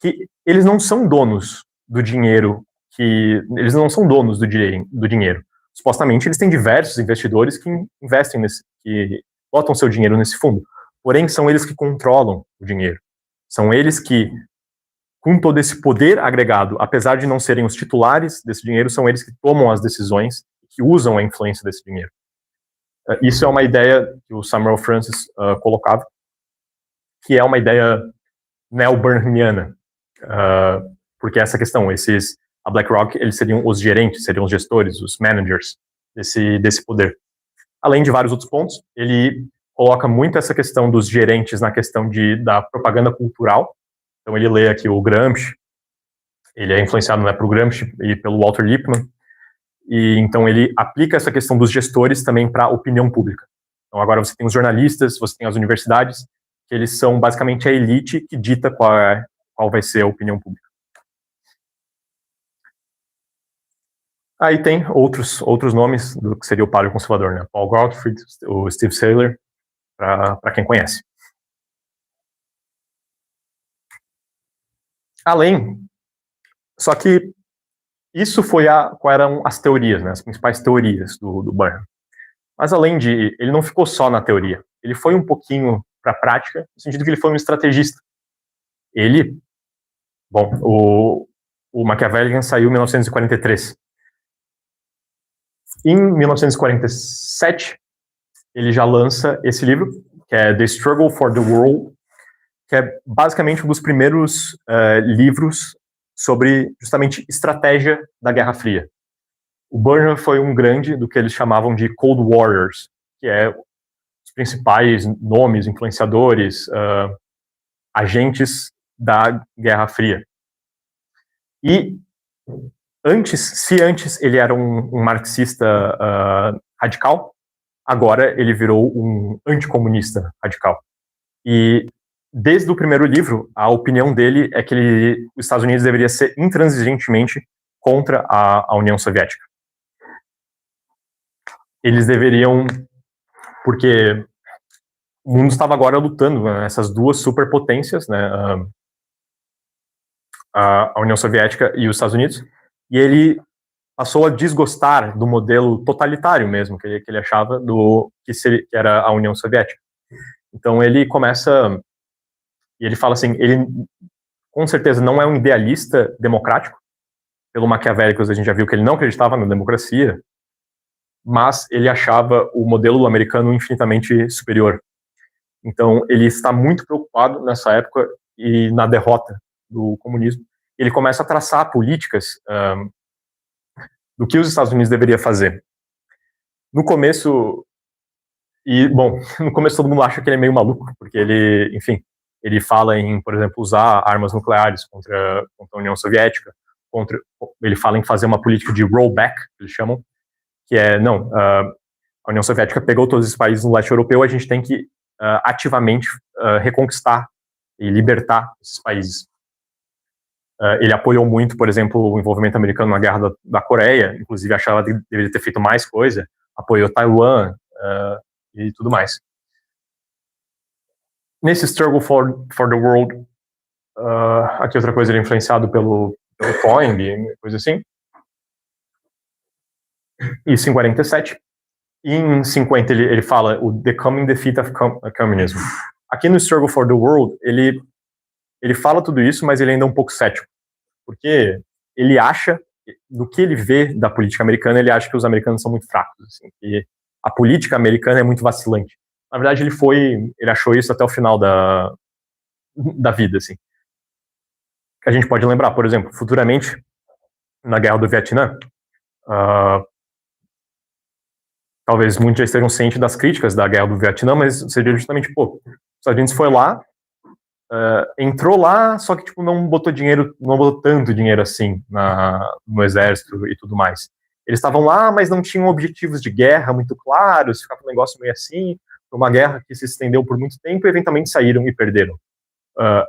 que eles não são donos do dinheiro, eles não são donos do dinheiro. Supostamente, eles têm diversos investidores que investem que botam seu dinheiro nesse fundo. Porém, são eles que controlam o dinheiro. São eles que, com todo esse poder agregado, apesar de não serem os titulares desse dinheiro, são eles que tomam as decisões, que usam a influência desse dinheiro. Isso é uma ideia que o Samuel Francis colocava, que é uma ideia neo-Burnhamiana, porque essa questão, a BlackRock, eles seriam os gerentes, seriam os gestores, os managers desse poder. Além de vários outros pontos, ele coloca muito essa questão dos gerentes na questão da propaganda cultural. Então ele lê aqui o Gramsci, ele é influenciado por Gramsci e pelo Walter Lippmann, e então ele aplica essa questão dos gestores também para a opinião pública. Então agora você tem os jornalistas, você tem as universidades, que eles são basicamente a elite que dita qual vai ser a opinião pública. Aí tem outros nomes do que seria o paleoconservador, né? Paul Gottfried, o Steve Sailer, para quem conhece. Só que isso foi quais eram as teorias, né, as principais teorias do Burnham. Mas ele não ficou só na teoria, ele foi um pouquinho para a prática, no sentido que ele foi um estrategista. O Machiavelli saiu em 1943. Em 1947, ele já lança esse livro, que é The Struggle for the World, que é basicamente um dos primeiros livros sobre justamente estratégia da Guerra Fria. O Burnham foi um grande do que eles chamavam de Cold Warriors, que é os principais nomes, influenciadores, agentes da Guerra Fria. E se antes ele era um marxista radical, agora ele virou um anticomunista radical. E desde o primeiro livro, a opinião dele é que os Estados Unidos deveria ser intransigentemente contra a União Soviética. Eles deveriam, porque o mundo estava agora lutando, né, essas duas superpotências, né, a União Soviética e os Estados Unidos, e ele passou a desgostar do modelo totalitário mesmo, que ele achava que era a União Soviética. Então ele começa, e ele fala assim, ele com certeza não é um idealista democrático, pelo Maquiavélicos a gente já viu que ele não acreditava na democracia, mas ele achava o modelo americano infinitamente superior. Então ele está muito preocupado nessa época e na derrota do comunismo. Ele começa a traçar políticas do que os Estados Unidos deveria fazer. No começo, no começo todo mundo acha que ele é meio maluco, porque ele, enfim, ele fala em, por exemplo, usar armas nucleares contra a União Soviética, ele fala em fazer uma política de rollback, que eles chamam, que é, não, a União Soviética pegou todos os países no leste europeu, a gente tem que ativamente reconquistar e libertar esses países. Ele apoiou muito, por exemplo, o envolvimento americano na Guerra da Coreia, inclusive achava que deveria ter feito mais coisa, apoiou Taiwan e tudo mais. Nesse Struggle for the World, aqui outra coisa, ele é influenciado pelo Toynbee, coisa assim. Isso em 47. E em 50 ele fala o The Coming Defeat of Communism. Aqui no Struggle for the World, ele fala tudo isso, mas ele ainda é um pouco cético. Porque ele acha, do que ele vê da política americana, ele acha que os americanos são muito fracos, assim, que a política americana é muito vacilante. Na verdade, ele achou isso até o final da vida, assim. A gente pode lembrar, por exemplo, futuramente, na Guerra do Vietnã, talvez muitos já estejam cientes das críticas da Guerra do Vietnã, mas seria justamente, os Estados Unidos foi lá, entrou lá, só que não botou tanto dinheiro assim no exército e tudo mais. Eles estavam lá, mas não tinham objetivos de guerra muito claros, ficava um negócio meio assim, uma guerra que se estendeu por muito tempo e eventualmente saíram e perderam.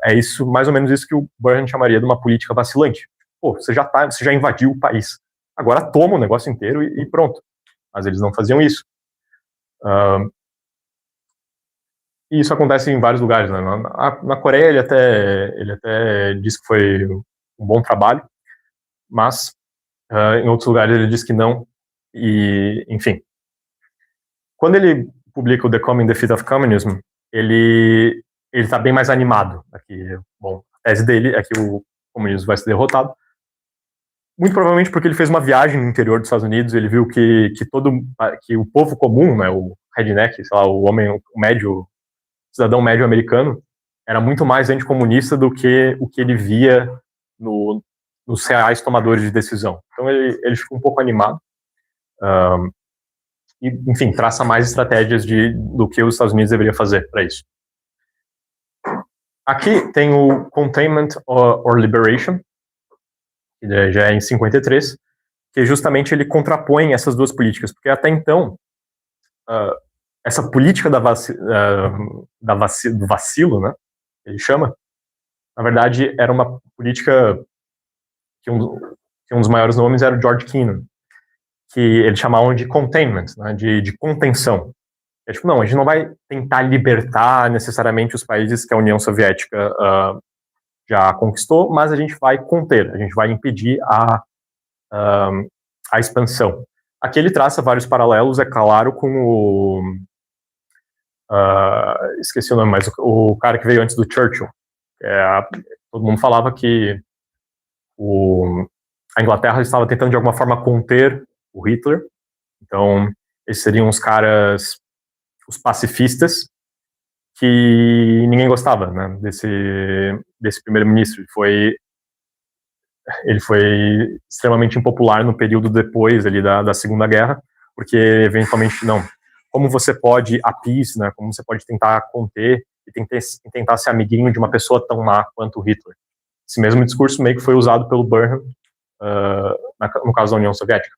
É isso, mais ou menos isso que o Burnham chamaria de uma política vacilante. Você já invadiu o país, agora toma o negócio inteiro e pronto. Mas eles não faziam isso. E isso acontece em vários lugares, né? Na Coreia ele até diz que foi um bom trabalho, mas em outros lugares ele diz que não. E, enfim. Quando ele publica o The Coming Defeat of Communism, ele está bem mais animado. Aqui, a tese dele é que o comunismo vai ser derrotado. Muito provavelmente porque ele fez uma viagem no interior dos Estados Unidos, ele viu que o povo comum, né, o redneck, sei lá, o cidadão médio americano, era muito mais anticomunista do que o que ele via nos reais tomadores de decisão. Então ele ficou um pouco animado. E, enfim, traça mais estratégias do que os Estados Unidos deveriam fazer para isso. Aqui tem o Containment or Liberation, que já é em 53, que justamente ele contrapõe essas duas políticas, porque até então, essa política do vacilo, né, ele chama, na verdade, era uma política que um dos maiores nomes era o George Kennan, que eles chamavam de containment, né, de contenção. Não, a gente não vai tentar libertar necessariamente os países que a União Soviética já conquistou, mas a gente vai conter, a gente vai impedir a expansão. Aqui ele traça vários paralelos, é claro, com esqueci o nome, mas o cara que veio antes do Churchill. Todo mundo falava que a Inglaterra estava tentando de alguma forma conter o Hitler, Então, esses seriam os caras, os pacifistas, que ninguém gostava, né, desse primeiro-ministro. Ele foi extremamente impopular no período depois ali da Segunda Guerra, porque eventualmente, não, como você pode appease, né, como você pode tentar conter e tentar ser amiguinho de uma pessoa tão má quanto Hitler. Esse mesmo discurso meio que foi usado pelo Burnham, no caso da União Soviética.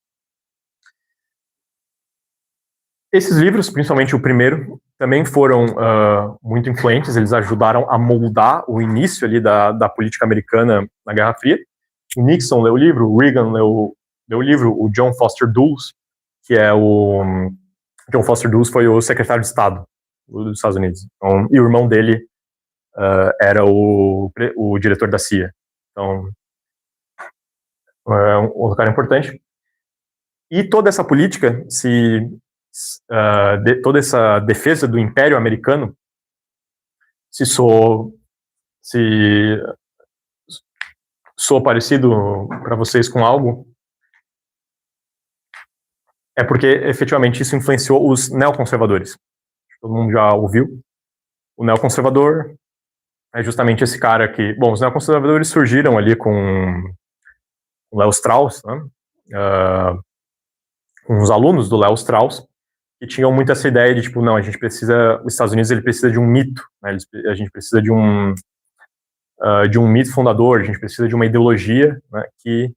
Esses livros, principalmente o primeiro, também foram muito influentes, eles ajudaram a moldar o início ali da política americana na Guerra Fria. O Nixon leu o livro, o Reagan leu o livro, o John Foster Dulles, John Foster Dulles foi o secretário de Estado dos Estados Unidos, então, e o irmão dele era o diretor da CIA. Então, é um outro cara importante. E toda essa política, toda essa defesa do Império Americano, se soou parecido para vocês com algo, é porque efetivamente isso influenciou os neoconservadores. Todo mundo já ouviu. O neoconservador é justamente esse cara que... Bom, os neoconservadores surgiram ali com o Léo Strauss, né? Com os alunos do Léo Strauss, que tinham muito essa ideia de, tipo, não, os Estados Unidos ele precisa de um mito, né? A gente precisa de um mito fundador, a gente precisa de uma ideologia, né, que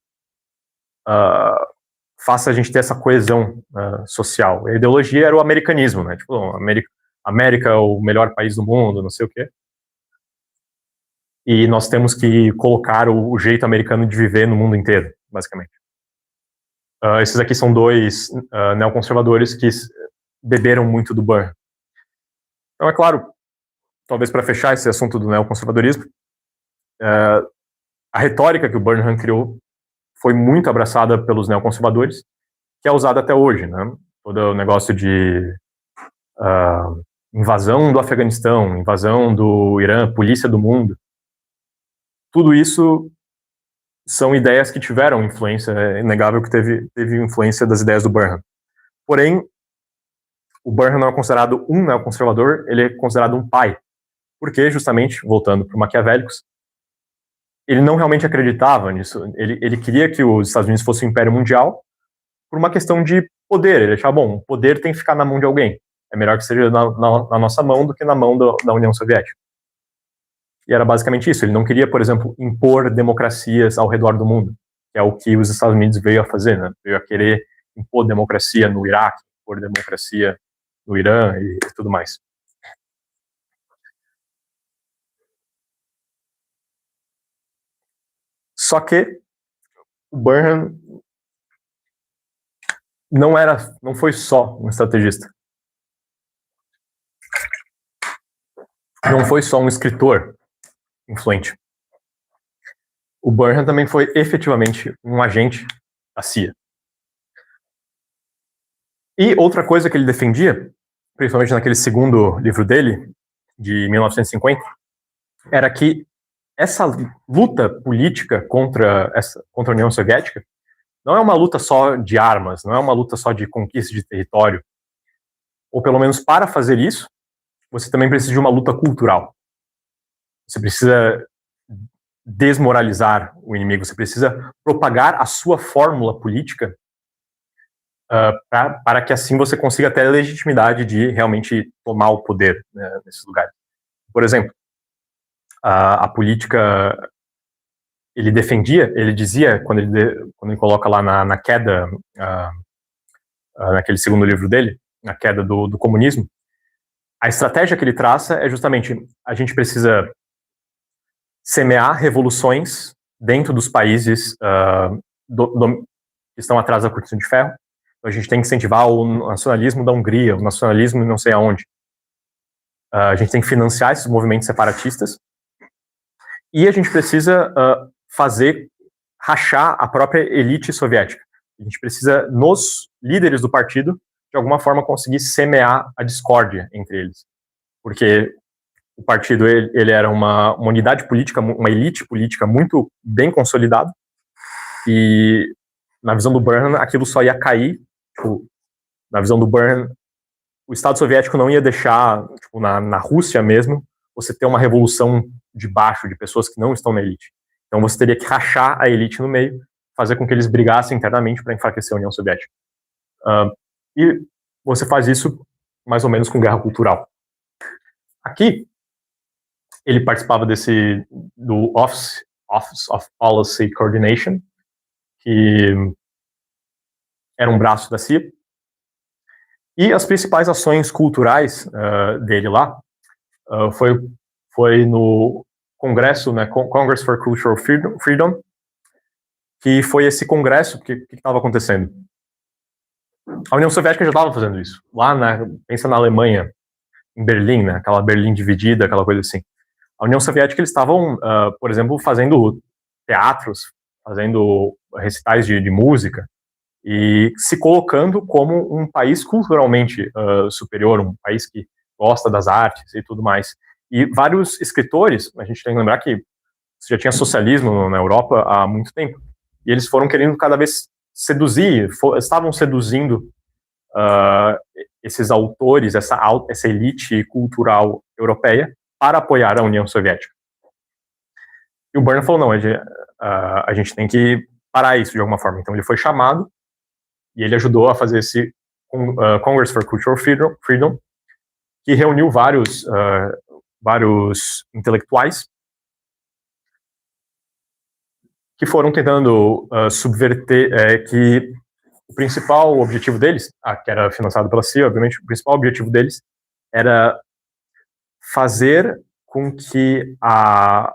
faça a gente ter essa coesão social. A ideologia era o americanismo, né? Tipo, América é o melhor país do mundo, não sei o quê. E nós temos que colocar o jeito americano de viver no mundo inteiro, basicamente. Esses aqui são dois neoconservadores que beberam muito do Burnham. Então, é claro, talvez para fechar esse assunto do neoconservadorismo, a retórica que o Burnham criou foi muito abraçada pelos neoconservadores, que é usada até hoje, né? Todo o negócio de invasão do Afeganistão, invasão do Irã, polícia do mundo. Tudo isso são ideias que tiveram influência, é inegável que teve influência das ideias do Burnham. Porém, o Burnham não é considerado um neoconservador, ele é considerado um pai. Porque, justamente, voltando para o Maquiavélicos, ele não realmente acreditava nisso. Ele queria que os Estados Unidos fossem um império mundial por uma questão de poder. Ele achava, bom, o poder tem que ficar na mão de alguém. É melhor que seja na nossa mão do que na mão da União Soviética. E era basicamente isso. Ele não queria, por exemplo, impor democracias ao redor do mundo, que é o que os Estados Unidos veio a fazer, né? Veio a querer impor democracia no Iraque, impor democracia no Irã e tudo mais. Só que o Burnham não foi só um estrategista. Não foi só um escritor influente. O Burnham também foi efetivamente um agente da CIA. E outra coisa que ele defendia, principalmente naquele segundo livro dele, de 1950, era que essa luta política contra a União Soviética não é uma luta só de armas, não é uma luta só de conquista de território. Ou pelo menos para fazer isso, você também precisa de uma luta cultural. Você precisa desmoralizar o inimigo, você precisa propagar a sua fórmula política para que assim você consiga ter a legitimidade de realmente tomar o poder, né, nesses lugares. Por exemplo, a política, ele dizia, quando ele coloca lá na queda, naquele segundo livro dele, na queda do comunismo, a estratégia que ele traça é justamente, a gente precisa semear revoluções dentro dos países que estão atrás da cortina de ferro. Então, a gente tem que incentivar o nacionalismo da Hungria, o nacionalismo não sei aonde. A gente tem que financiar esses movimentos separatistas. E a gente precisa rachar a própria elite soviética. A gente precisa, nos líderes do partido, de alguma forma conseguir semear a discórdia entre eles. Porque o partido ele era uma unidade política, uma elite política muito bem consolidada, e na visão do Burnham aquilo só ia cair, tipo, na visão do Burnham, o Estado Soviético não ia deixar, tipo, na Rússia mesmo, você ter uma revolução de baixo, de pessoas que não estão na elite. Então você teria que rachar a elite no meio, fazer com que eles brigassem internamente para enfraquecer a União Soviética. E você faz isso mais ou menos com guerra cultural. Aqui, ele participava do Office of Policy Coordination, que era um braço da CIA, e as principais ações culturais dele lá foi no Congresso, né, Congress for Cultural Freedom, que foi esse congresso que estava acontecendo. A União Soviética já estava fazendo isso. Lá, pensa na Alemanha, em Berlim, né, aquela Berlim dividida, aquela coisa assim. A União Soviética, eles estavam, por exemplo, fazendo teatros, fazendo recitais de música, e se colocando como um país culturalmente superior, um país que gosta das artes e tudo mais. E vários escritores, a gente tem que lembrar que já tinha socialismo na Europa há muito tempo, e eles foram querendo cada vez seduzir, estavam seduzindo esses autores, essa elite cultural europeia, para apoiar a União Soviética. E o Burnham falou, não, a gente tem que parar isso de alguma forma. Então ele foi chamado, e ele ajudou a fazer esse Congress for Cultural Freedom, que reuniu vários intelectuais que foram tentando subverter, que o principal objetivo deles, que era financiado pela CIA, obviamente, o principal objetivo deles era fazer com que a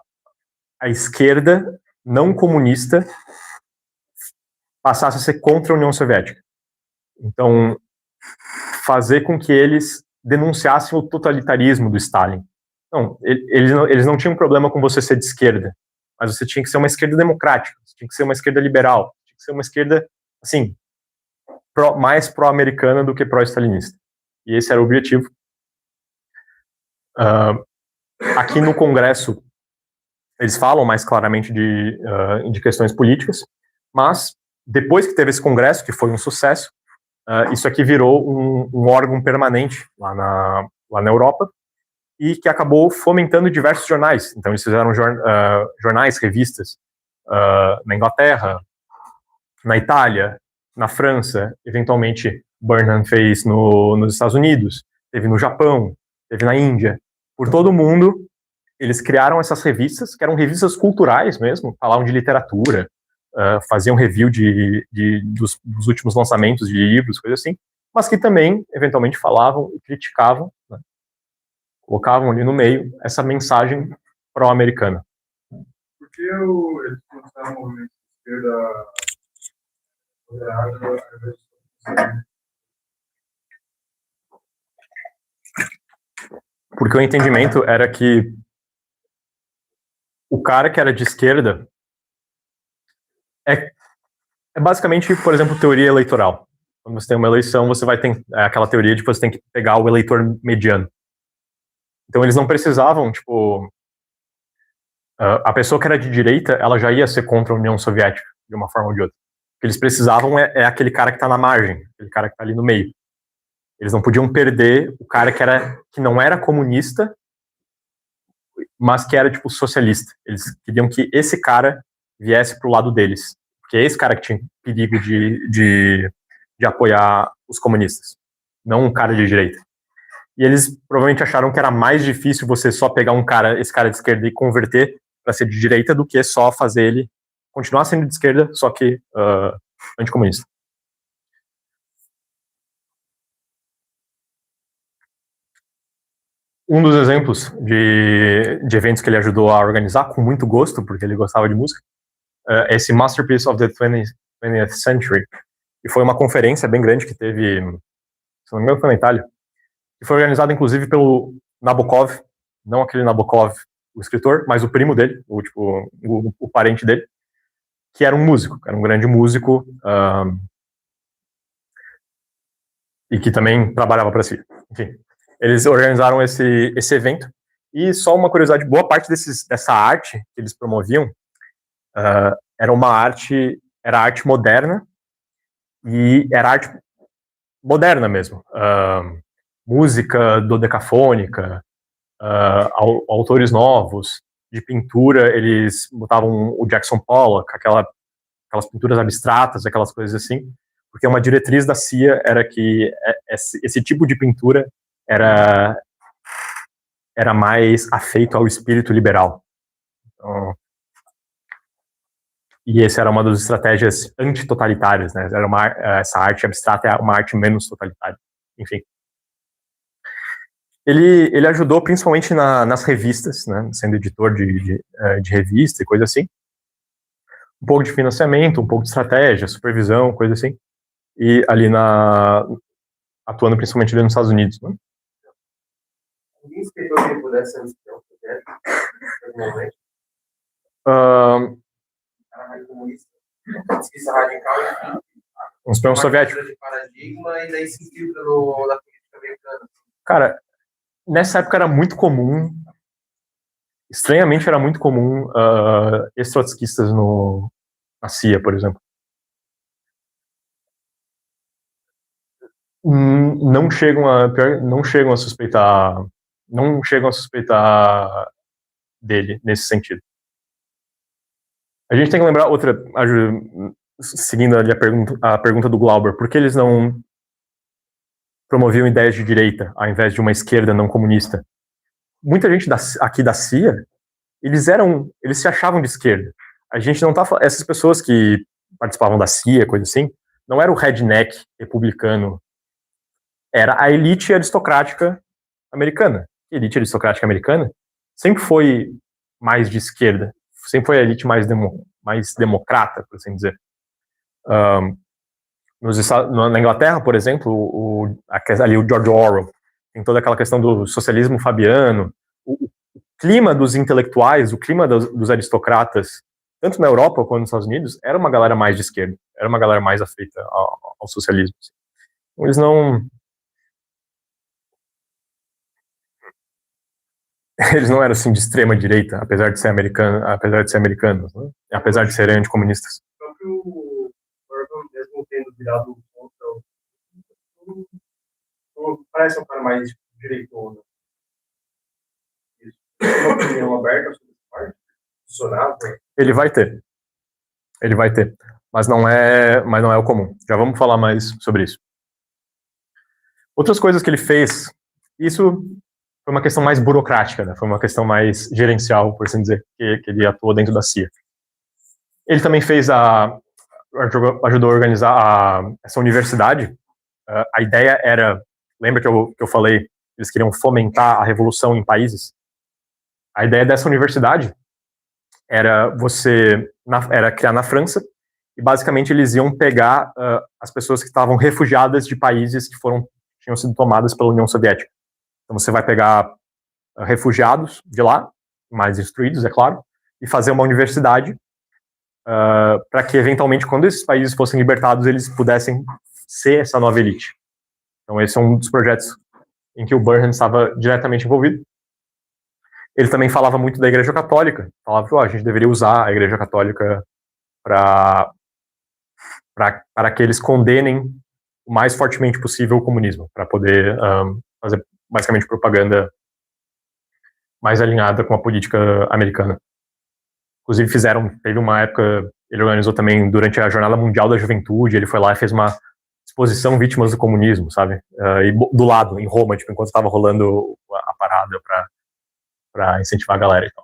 esquerda não comunista passasse a ser contra a União Soviética. Então, fazer com que eles denunciassem o totalitarismo do Stalin. Não, eles não tinham problema com você ser de esquerda, mas você tinha que ser uma esquerda democrática, você tinha que ser uma esquerda liberal, tinha que ser uma esquerda, assim, mais pró-americana do que pró-stalinista. E esse era o objetivo. Aqui no Congresso, eles falam mais claramente de questões políticas, mas depois que teve esse congresso, que foi um sucesso, isso aqui virou um órgão permanente lá na Europa, e que acabou fomentando diversos jornais. Então eles fizeram jornais, revistas na Inglaterra, na Itália, na França, eventualmente Burnham fez nos Estados Unidos, teve no Japão, teve na Índia. Por todo o mundo, eles criaram essas revistas, que eram revistas culturais mesmo, falavam de literatura, faziam review dos últimos lançamentos de livros, coisas assim, mas que também, eventualmente, falavam e criticavam, né, colocavam ali no meio essa mensagem pró-americana. Por que eles começaram o movimento de esquerda moderada? Porque o entendimento era que o cara que era de esquerda é basicamente, por exemplo, teoria eleitoral. Quando você tem uma eleição, você vai ter aquela teoria de que você tem que pegar o eleitor mediano. Então eles não precisavam, tipo, a pessoa que era de direita, ela já ia ser contra a União Soviética, de uma forma ou de outra. O que eles precisavam é aquele cara que está na margem, aquele cara que está ali no meio. Eles não podiam perder o cara que não era comunista, mas que era, tipo, socialista. Eles queriam que esse cara viesse pro lado deles. Porque é esse cara que tinha perigo de apoiar os comunistas, não um cara de direita. E eles provavelmente acharam que era mais difícil você só pegar esse cara de esquerda e converter para ser de direita do que só fazer ele continuar sendo de esquerda, só que anticomunista. Um dos exemplos de eventos que ele ajudou a organizar, com muito gosto, porque ele gostava de música, é esse Masterpiece of the 20th Century. E foi uma conferência bem grande que teve, se não me engano, foi na Itália, que foi organizada, inclusive, pelo Nabokov, não aquele Nabokov, o escritor, mas o primo dele, o parente dele, que era um músico, era um grande músico, e que também trabalhava para si. Enfim, eles organizaram esse evento, e só uma curiosidade, boa parte dessa arte que eles promoviam era arte moderna, e era arte moderna mesmo. Música dodecafônica, autores novos, de pintura, eles botavam o Jackson Pollock, aquelas pinturas abstratas, aquelas coisas assim, porque uma diretriz da CIA era que esse tipo de pintura era mais afeito ao espírito liberal. Então, e essa era uma das estratégias antitotalitárias, né? Essa arte abstrata é uma arte menos totalitária. Enfim. Ele ajudou principalmente nas revistas, né? Sendo editor de revista e coisa assim. Um pouco de financiamento, um pouco de estratégia, supervisão, coisa assim. E ali atuando principalmente ali nos Estados Unidos, né? Ninguém esperou que ele pudesse ser um espião soviético, normalmente. Cara mais comunista, pesquisa radical, enfim. Um espião soviético. De paradigma e daí se infiltra na política americana. Cara, nessa época era muito comum, estranhamente era muito comum, ex-trotskistas na CIA, por exemplo. Não chegam a suspeitar dele nesse sentido. A gente tem que lembrar seguindo ali a pergunta do Glauber, por que eles não promoviam ideias de direita ao invés de uma esquerda não comunista? Muita gente aqui da CIA, eles se achavam de esquerda. A gente não tá falando, essas pessoas que participavam da CIA, coisa assim, não era o redneck republicano, era a elite aristocrática americana. A elite aristocrática americana sempre foi mais de esquerda, sempre foi a elite mais democrata, por assim dizer. Na Inglaterra, por exemplo, ali o George Orwell, tem toda aquela questão do socialismo fabiano, o clima dos intelectuais, o clima dos aristocratas, tanto na Europa quanto nos Estados Unidos, era uma galera mais de esquerda, era uma galera mais afeita ao socialismo. Eles não eram assim de extrema direita, apesar de ser americanos, né? Apesar de serem anticomunistas. O próprio Orwell, mesmo tendo virado contra parece um cara mais direitona. Isso. Uma opinião aberta sobre essa parte? Funcionava? Ele vai ter, mas não é o comum. Já vamos falar mais sobre isso. Outras coisas que ele fez, isso foi uma questão mais burocrática, né? Foi uma questão mais gerencial, por assim dizer, que ele atuou dentro da CIA. Ele também ajudou a organizar essa universidade. A ideia era, lembra que eu falei, eles queriam fomentar a revolução em países? A ideia dessa universidade era criar na França, e basicamente eles iam pegar as pessoas que estavam refugiadas de países que tinham sido tomadas pela União Soviética. Então você vai pegar refugiados de lá, mais instruídos, é claro, e fazer uma universidade para que, eventualmente, quando esses países fossem libertados, eles pudessem ser essa nova elite. Então esse é um dos projetos em que o Burnham estava diretamente envolvido. Ele também falava muito da Igreja Católica, falava que a gente deveria usar a Igreja Católica para que eles condenem o mais fortemente possível o comunismo, para poder fazer basicamente propaganda mais alinhada com a política americana. Inclusive teve uma época, ele organizou também durante a Jornada Mundial da Juventude, ele foi lá e fez uma exposição Vítimas do Comunismo, sabe? E do lado, em Roma, tipo, enquanto estava rolando a parada para incentivar a galera e tal.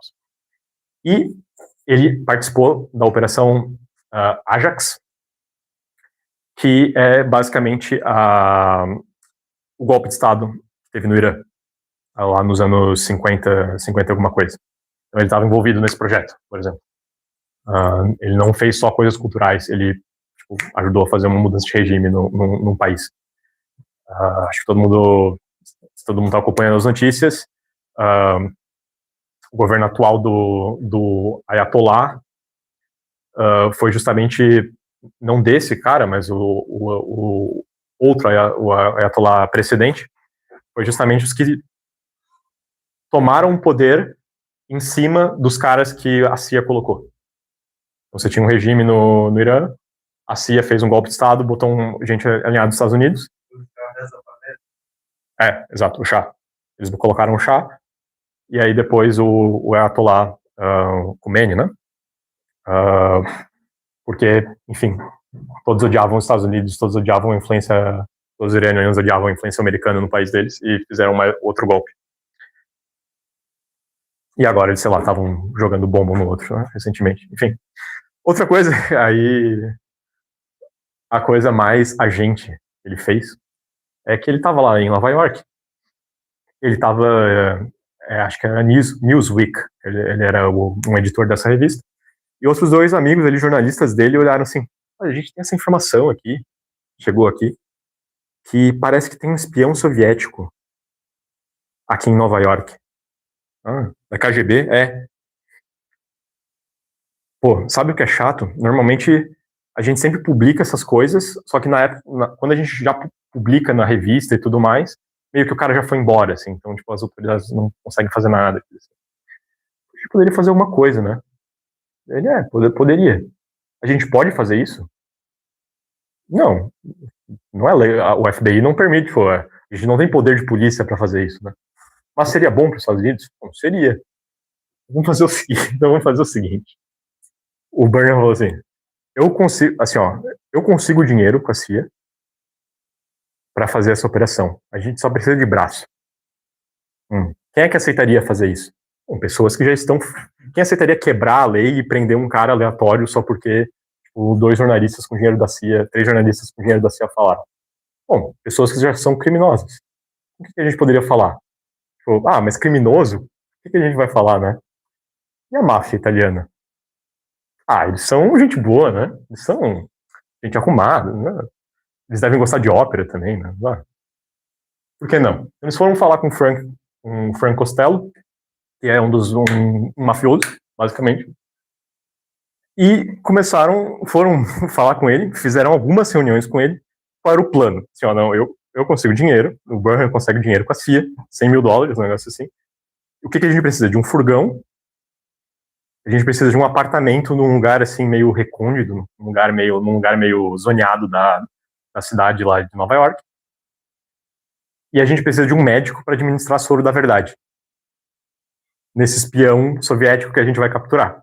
E ele participou da Operação Ajax, que é basicamente o golpe de Estado que teve no Irã, lá nos anos 50 alguma coisa. Então ele estava envolvido nesse projeto, por exemplo. Ele não fez só coisas culturais, ele ajudou a fazer uma mudança de regime num país. Acho que todo mundo está acompanhando as notícias. O governo atual do Ayatollah foi justamente, não desse cara, mas o outro o Ayatollah precedente, foi justamente os que tomaram o poder em cima dos caras que a CIA colocou. Então, você tinha um regime no Irã, a CIA fez um golpe de Estado, botou gente alinhada dos Estados Unidos, Exato, o Shah. Eles colocaram o Shah, e aí depois o Ayatollah Khomeini, né? Porque, enfim, todos odiavam os Estados Unidos, todos odiavam a influência, todos os iranianos odiavam a influência americana no país deles e fizeram outro golpe. E agora eles, sei lá, estavam jogando bomba um no outro, né, recentemente. Enfim. Outra coisa, aí a coisa mais agente que ele fez é que ele estava lá em Nova York. Ele estava, acho que era Newsweek, ele era um editor dessa revista. E outros dois amigos ali, jornalistas dele, olharam assim: a gente tem essa informação aqui, chegou aqui, que parece que tem um espião soviético aqui em Nova York. Da KGB? Pô, sabe o que é chato? Normalmente a gente sempre publica essas coisas, só que na época, quando a gente já publica na revista e tudo mais, meio que o cara já foi embora, assim, então, tipo, as autoridades não conseguem fazer nada. Assim. A gente poderia fazer alguma coisa, né? Ele, poderia. A gente pode fazer isso? Não, não é lei, o FBI não permite, pô, a gente não tem poder de polícia para fazer isso, né? Mas seria bom para os Estados Unidos? Não, seria. Vamos fazer o seguinte, então vamos fazer o seguinte. O Burnham falou assim, eu consigo dinheiro com a CIA para fazer essa operação. A gente só precisa de braço. Quem é que aceitaria fazer isso? Bom, pessoas que já estão... Quem aceitaria quebrar a lei e prender um cara aleatório só porque tipo, 2 jornalistas com dinheiro da CIA, 3 jornalistas com dinheiro da CIA falaram? Bom, pessoas que já são criminosas. O que a gente poderia falar? Tipo, mas criminoso? O que a gente vai falar, né? E a máfia italiana? Eles são gente boa, né? Eles são gente arrumada, né? Eles devem gostar de ópera também, né? Por que não? Eles foram falar com o Frank Costello, que é um mafioso, basicamente, e foram falar com ele, fizeram algumas reuniões com ele para o plano. Assim, não, eu consigo dinheiro, o Burnham consegue dinheiro com a CIA, $100 mil, um negócio assim. O que a gente precisa? De um furgão, a gente precisa de um apartamento num lugar assim meio recôndito, num lugar meio zoneado da cidade lá de Nova York. E a gente precisa de um médico para administrar soro da verdade nesse espião soviético que a gente vai capturar.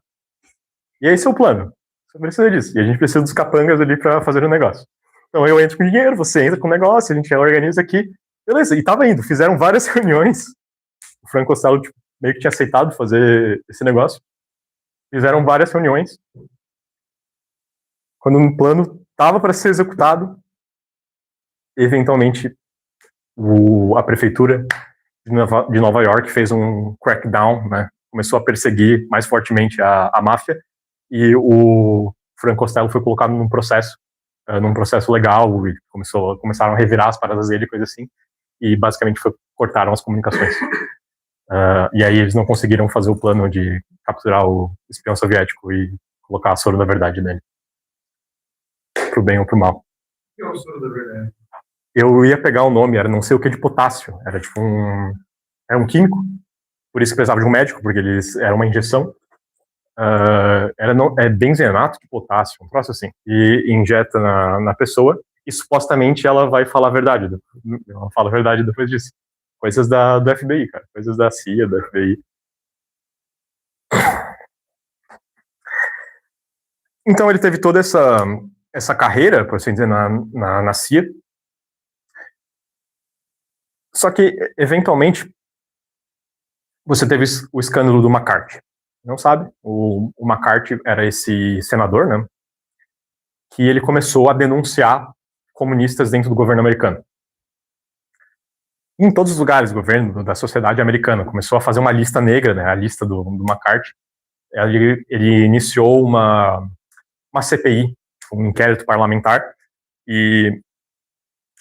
E esse é o plano. Você precisa disso. E a gente precisa dos capangas ali para fazer o negócio. Então eu entro com dinheiro, você entra com o negócio, a gente organiza aqui. Beleza, e tava indo. Fizeram várias reuniões. O Frank Costello meio que tinha aceitado fazer esse negócio. Fizeram várias reuniões. Quando um plano estava para ser executado, eventualmente a prefeitura de Nova York fez um crackdown, né? Começou a perseguir mais fortemente a máfia, e o Frank Costello foi colocado num processo legal, e começaram a revirar as paradas dele, coisa assim, e basicamente cortaram as comunicações. E aí eles não conseguiram fazer o plano de capturar o espião soviético e colocar a soro da verdade nele. Pro bem ou pro mal. O que é o soro da verdade? Eu ia pegar o nome, era não sei o que de potássio, era tipo era um químico, por isso que precisava de um médico, porque era uma injeção. É benzenato de potássio, um troço assim, e injeta na pessoa, e supostamente ela vai falar a verdade. Ela fala a verdade depois disso. Coisas do FBI, cara, coisas da CIA, do FBI. Então ele teve toda essa carreira, por assim dizer, na CIA. Só que, eventualmente, você teve o escândalo do McCarthy. Não sabe? O McCarthy era esse senador, né? Que ele começou a denunciar comunistas dentro do governo americano. Em todos os lugares do governo, da sociedade americana, começou a fazer uma lista negra, né? A lista do McCarthy. Ele iniciou uma CPI, um inquérito parlamentar, e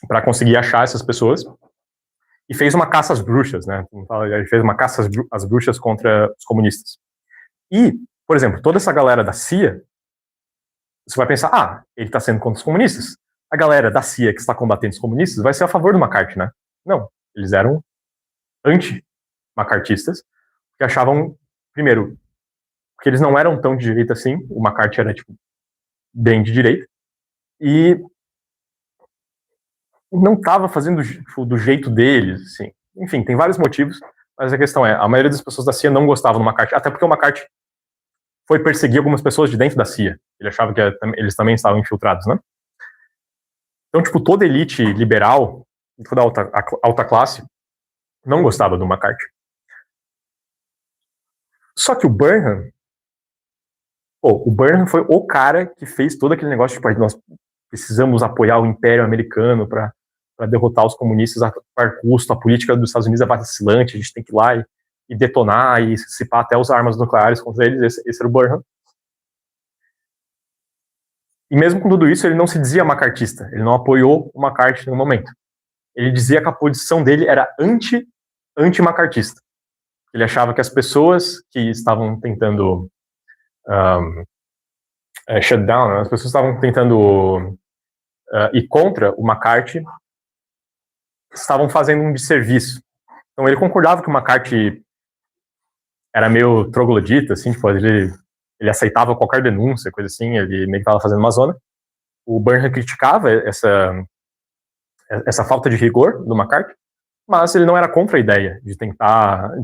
para conseguir achar essas pessoas, e fez uma caça às bruxas, né? Ele fez uma caça às bruxas contra os comunistas. E, por exemplo, toda essa galera da CIA, você vai pensar, ele está sendo contra os comunistas. A galera da CIA que está combatendo os comunistas vai ser a favor do McCarthy, né? Não, eles eram anti-macartistas, que achavam, primeiro, que eles não eram tão de direita assim, o McCarthy era, tipo, bem de direita, e não estava fazendo do jeito deles, assim. Enfim, tem vários motivos, mas a questão é, a maioria das pessoas da CIA não gostava do McCarthy, até porque o McCarthy foi perseguir algumas pessoas de dentro da CIA. Ele achava que eles também estavam infiltrados, né? Então, tipo, toda elite liberal, toda alta classe, não gostava do McCarthy. Só que o Burnham foi o cara que fez todo aquele negócio, tipo, nós precisamos apoiar o Império Americano para derrotar os comunistas a qualquer custo, a política dos Estados Unidos é vacilante, a gente tem que ir lá e detonar e dissipar até as armas nucleares contra eles. Esse era o Burnham. E mesmo com tudo isso, ele não se dizia macartista, ele não apoiou o McCarthy no momento. Ele dizia que a posição dele era anti-macartista. Ele achava que as pessoas que estavam tentando shut down, né, as pessoas estavam tentando ir contra o McCarthy, estavam fazendo um desserviço. Então ele concordava que o McCarthy era meio troglodita, assim, tipo, ele aceitava qualquer denúncia, coisa assim, ele meio que estava fazendo uma zona. O Burnham criticava essa falta de rigor do McCarthy, mas ele não era contra a ideia de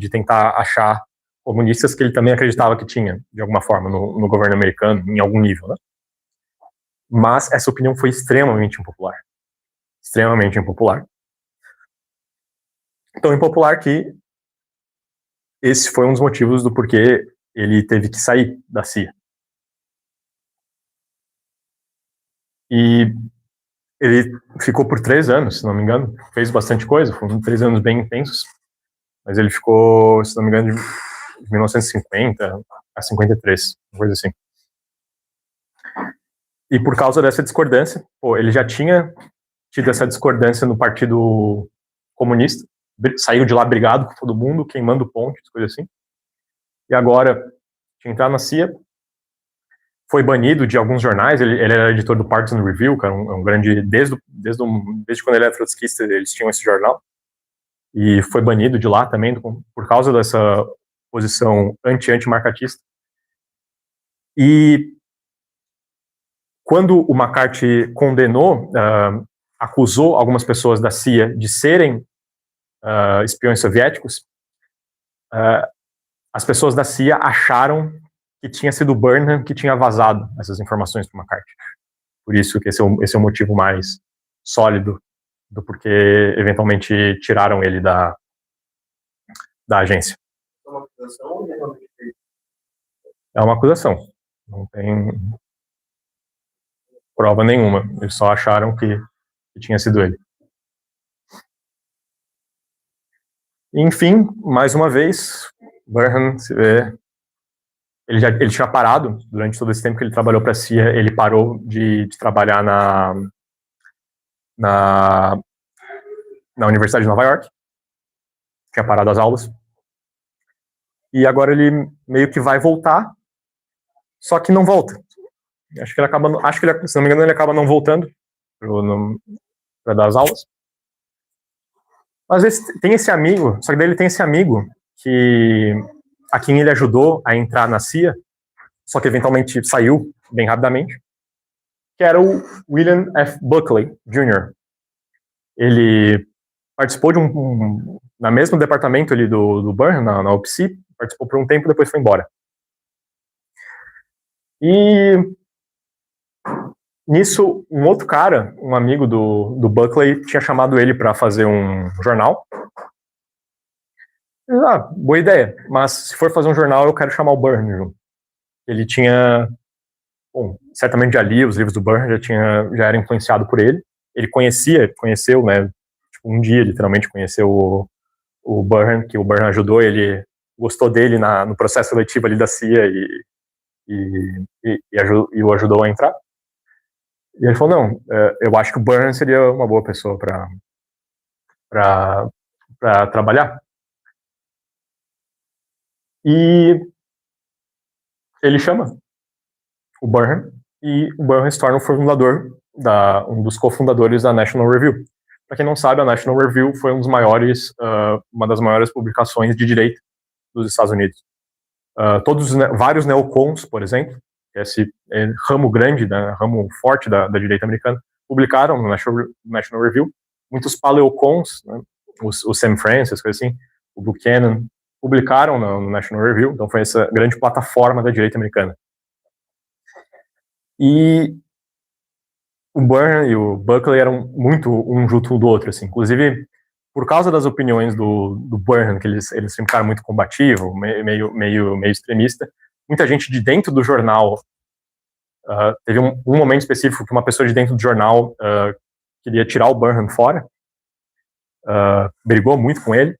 tentar achar comunistas que ele também acreditava que tinha, de alguma forma, no governo americano, em algum nível, né? Mas essa opinião foi extremamente impopular. Extremamente impopular. Tão impopular que esse foi um dos motivos do porquê ele teve que sair da CIA. E ele ficou por 3 anos, se não me engano, fez bastante coisa, foram 3 anos bem intensos, mas ele ficou, se não me engano, de 1950 a 53, uma coisa assim. E por causa dessa discordância, ele já tinha tido essa discordância no Partido Comunista, saiu de lá brigado com todo mundo, queimando pontes, coisa assim. E agora, tinha entrado na CIA, foi banido de alguns jornais, ele era editor do Partisan Review, que era um grande, desde quando ele era trotskista, eles tinham esse jornal, e foi banido de lá também, por causa dessa posição anti-marcatista. E quando o McCarthy condenou, acusou algumas pessoas da CIA de serem espiões soviéticos, as pessoas da CIA acharam que tinha sido Burnham que tinha vazado essas informações para o McCarthy. Por isso que esse é o motivo mais sólido do porquê eventualmente tiraram ele da agência. É uma acusação ou realmente fez? É uma acusação. Não tem prova nenhuma. Eles só acharam que tinha sido ele. Enfim, mais uma vez, Burnham se vê. Ele tinha parado, durante todo esse tempo que ele trabalhou para a CIA, ele parou de trabalhar na Universidade de Nova York, tinha parado as aulas, e agora ele meio que vai voltar, só que não volta. Se não me engano, ele acaba não voltando para dar as aulas. Mas tem esse amigo, só que daí ele tem esse amigo a quem ele ajudou a entrar na CIA, só que eventualmente saiu bem rapidamente, que era o William F. Buckley, Jr. Ele participou na mesmo departamento ali do Burnham, na OPC, participou por um tempo e depois foi embora. E nisso, um outro cara, um amigo do Buckley, tinha chamado ele para fazer um jornal. Boa ideia, mas se for fazer um jornal, eu quero chamar o Burnham. Ele tinha, certamente já lia os livros do Burnham, já era influenciado por ele. Ele conheceu, né, tipo, um dia, literalmente, conheceu o Burnham, que o Burnham ajudou, ele gostou dele no processo seletivo ali da CIA e o ajudou a entrar. E ele falou, não, eu acho que o Burnham seria uma boa pessoa para trabalhar. E ele chama o Burnham, e o Burnham se torna um dos cofundadores da National Review. Para quem não sabe, a National Review foi uma das maiores publicações de direito dos Estados Unidos. Vários neocons, por exemplo, esse ramo grande, né, ramo forte da direita americana, publicaram no National Review, muitos paleocons, né, o Sam Francis, coisa assim, o Buchanan, publicaram no National Review, então foi essa grande plataforma da direita americana. E o Burnham e o Buckley eram muito um junto do outro, assim, inclusive por causa das opiniões do Burnham, que eles ficaram muito combativo, meio extremista, muita gente de dentro do jornal, teve um momento específico que uma pessoa de dentro do jornal queria tirar o Burnham fora, brigou muito com ele,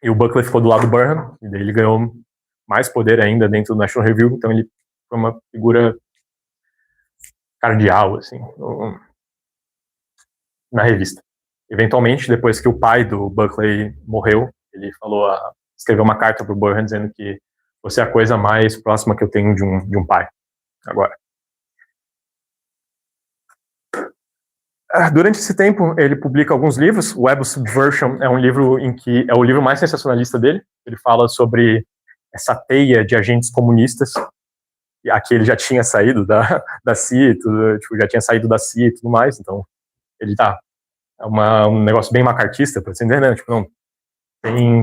e o Buckley ficou do lado do Burnham, e daí ele ganhou mais poder ainda dentro do National Review, então ele foi uma figura cardeal, assim, na revista. Eventualmente, depois que o pai do Buckley morreu, ele escreveu uma carta para o Burnham dizendo que você é a coisa mais próxima que eu tenho de um pai, agora. Durante esse tempo, ele publica alguns livros. O Web of Subversion é um livro é o livro mais sensacionalista dele. Ele fala sobre essa teia de agentes comunistas. E aqui ele já tinha saído da CIA, já tinha saído da CIA e tudo mais. Então, ele é um negócio bem macartista, para você entender, né? Tipo, não,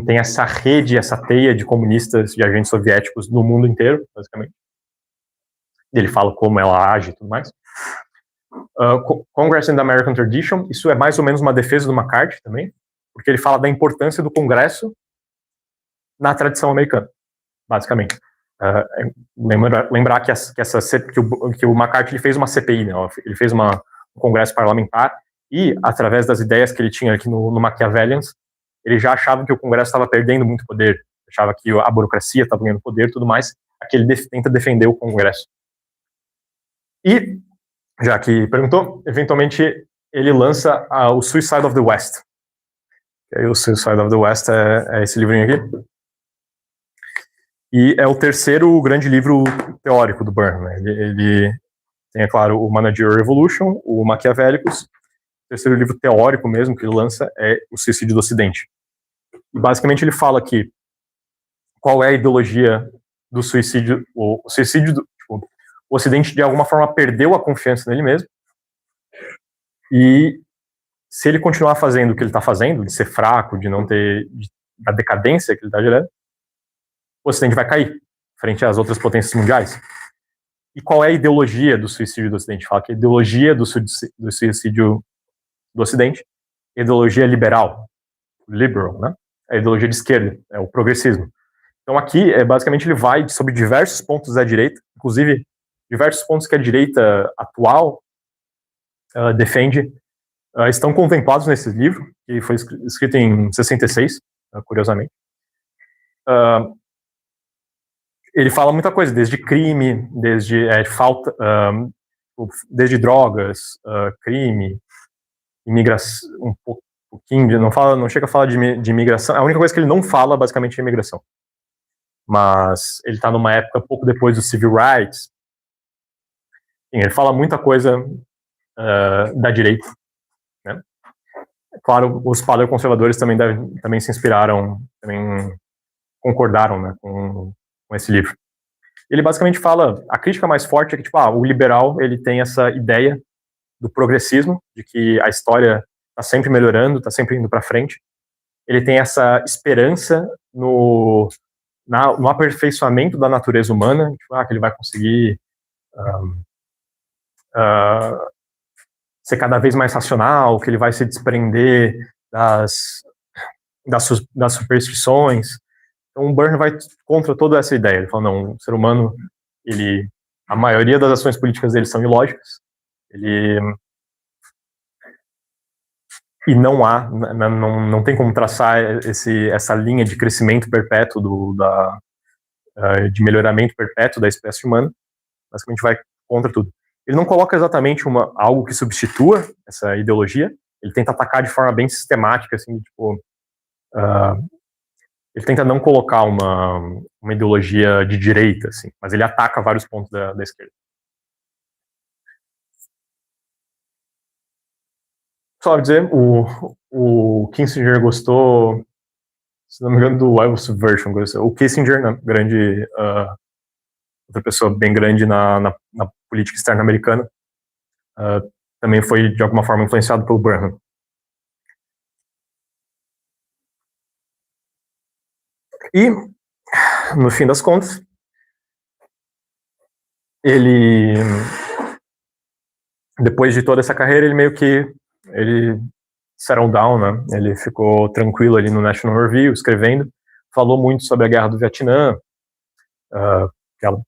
tem essa rede, essa teia de comunistas, de agentes soviéticos no mundo inteiro, basicamente. Ele fala como ela age e tudo mais. Congress and the American Tradition, isso é mais ou menos uma defesa do McCarthy também, porque ele fala da importância do Congresso na tradição americana, basicamente. Lembrar que o McCarthy ele fez uma CPI, né? Ele fez um Congresso parlamentar e, através das ideias que ele tinha aqui no Machiavellians, ele já achava que o Congresso estava perdendo muito poder, achava que a burocracia estava ganhando poder e tudo mais, aqui ele tenta defender o Congresso. E, já que perguntou, eventualmente ele lança o Suicide of the West. E aí, o Suicide of the West é esse livrinho aqui. E é o terceiro grande livro teórico do Burnham. Né? Ele tem, é claro, o Managerial Revolution, o Maquiavélicos. O terceiro livro teórico mesmo que ele lança é o Suicídio do Ocidente. E basicamente ele fala que qual é a ideologia do suicídio, o Ocidente de alguma forma perdeu a confiança nele mesmo, e se ele continuar fazendo o que ele está fazendo, de ser fraco, de não ter a decadência que ele está gerando, o Ocidente vai cair frente às outras potências mundiais. E qual é a ideologia do suicídio do Ocidente? Fala que a ideologia do suicídio do Ocidente é a ideologia liberal, né? É a ideologia de esquerda, é o progressismo. Então aqui, basicamente, ele vai sobre diversos pontos da direita, inclusive diversos pontos que a direita atual defende, estão contemplados nesse livro, que foi escrito em 66, curiosamente. Ele fala muita coisa, desde crime, desde desde drogas, crime, imigração, um pouquinho, não chega a falar de imigração, a única coisa que ele não fala, basicamente, é imigração. Mas ele está numa época pouco depois do Civil Rights. Ele fala muita coisa da direita, né? Claro, os paleoconservadores também se inspiraram, também concordaram, né, com esse livro. Ele basicamente fala, a crítica mais forte é que o liberal ele tem essa ideia do progressismo, de que a história está sempre melhorando, está sempre indo para frente. Ele tem essa esperança no aperfeiçoamento da natureza humana, que ele vai conseguir ser cada vez mais racional, que ele vai se desprender das superstições. Então o Burnham vai contra toda essa ideia. Ele fala, não, o ser humano, a maioria das ações políticas dele são ilógicas, e não tem como traçar essa linha de crescimento perpétuo de melhoramento perpétuo da espécie humana. Basicamente vai contra tudo. Ele não coloca exatamente algo que substitua essa ideologia, ele tenta atacar de forma bem sistemática, assim, ele tenta não colocar uma ideologia de direita, assim, mas ele ataca vários pontos da esquerda. Só dizer, o Kissinger gostou, se não me engano, do Web of Subversion. O Kissinger, né, outra pessoa bem grande na política externa americana, também foi, de alguma forma, influenciado pelo Burnham. E, no fim das contas, ele, depois de toda essa carreira, ele meio que settled down, né? Ele ficou tranquilo ali no National Review, escrevendo, falou muito sobre a Guerra do Vietnã,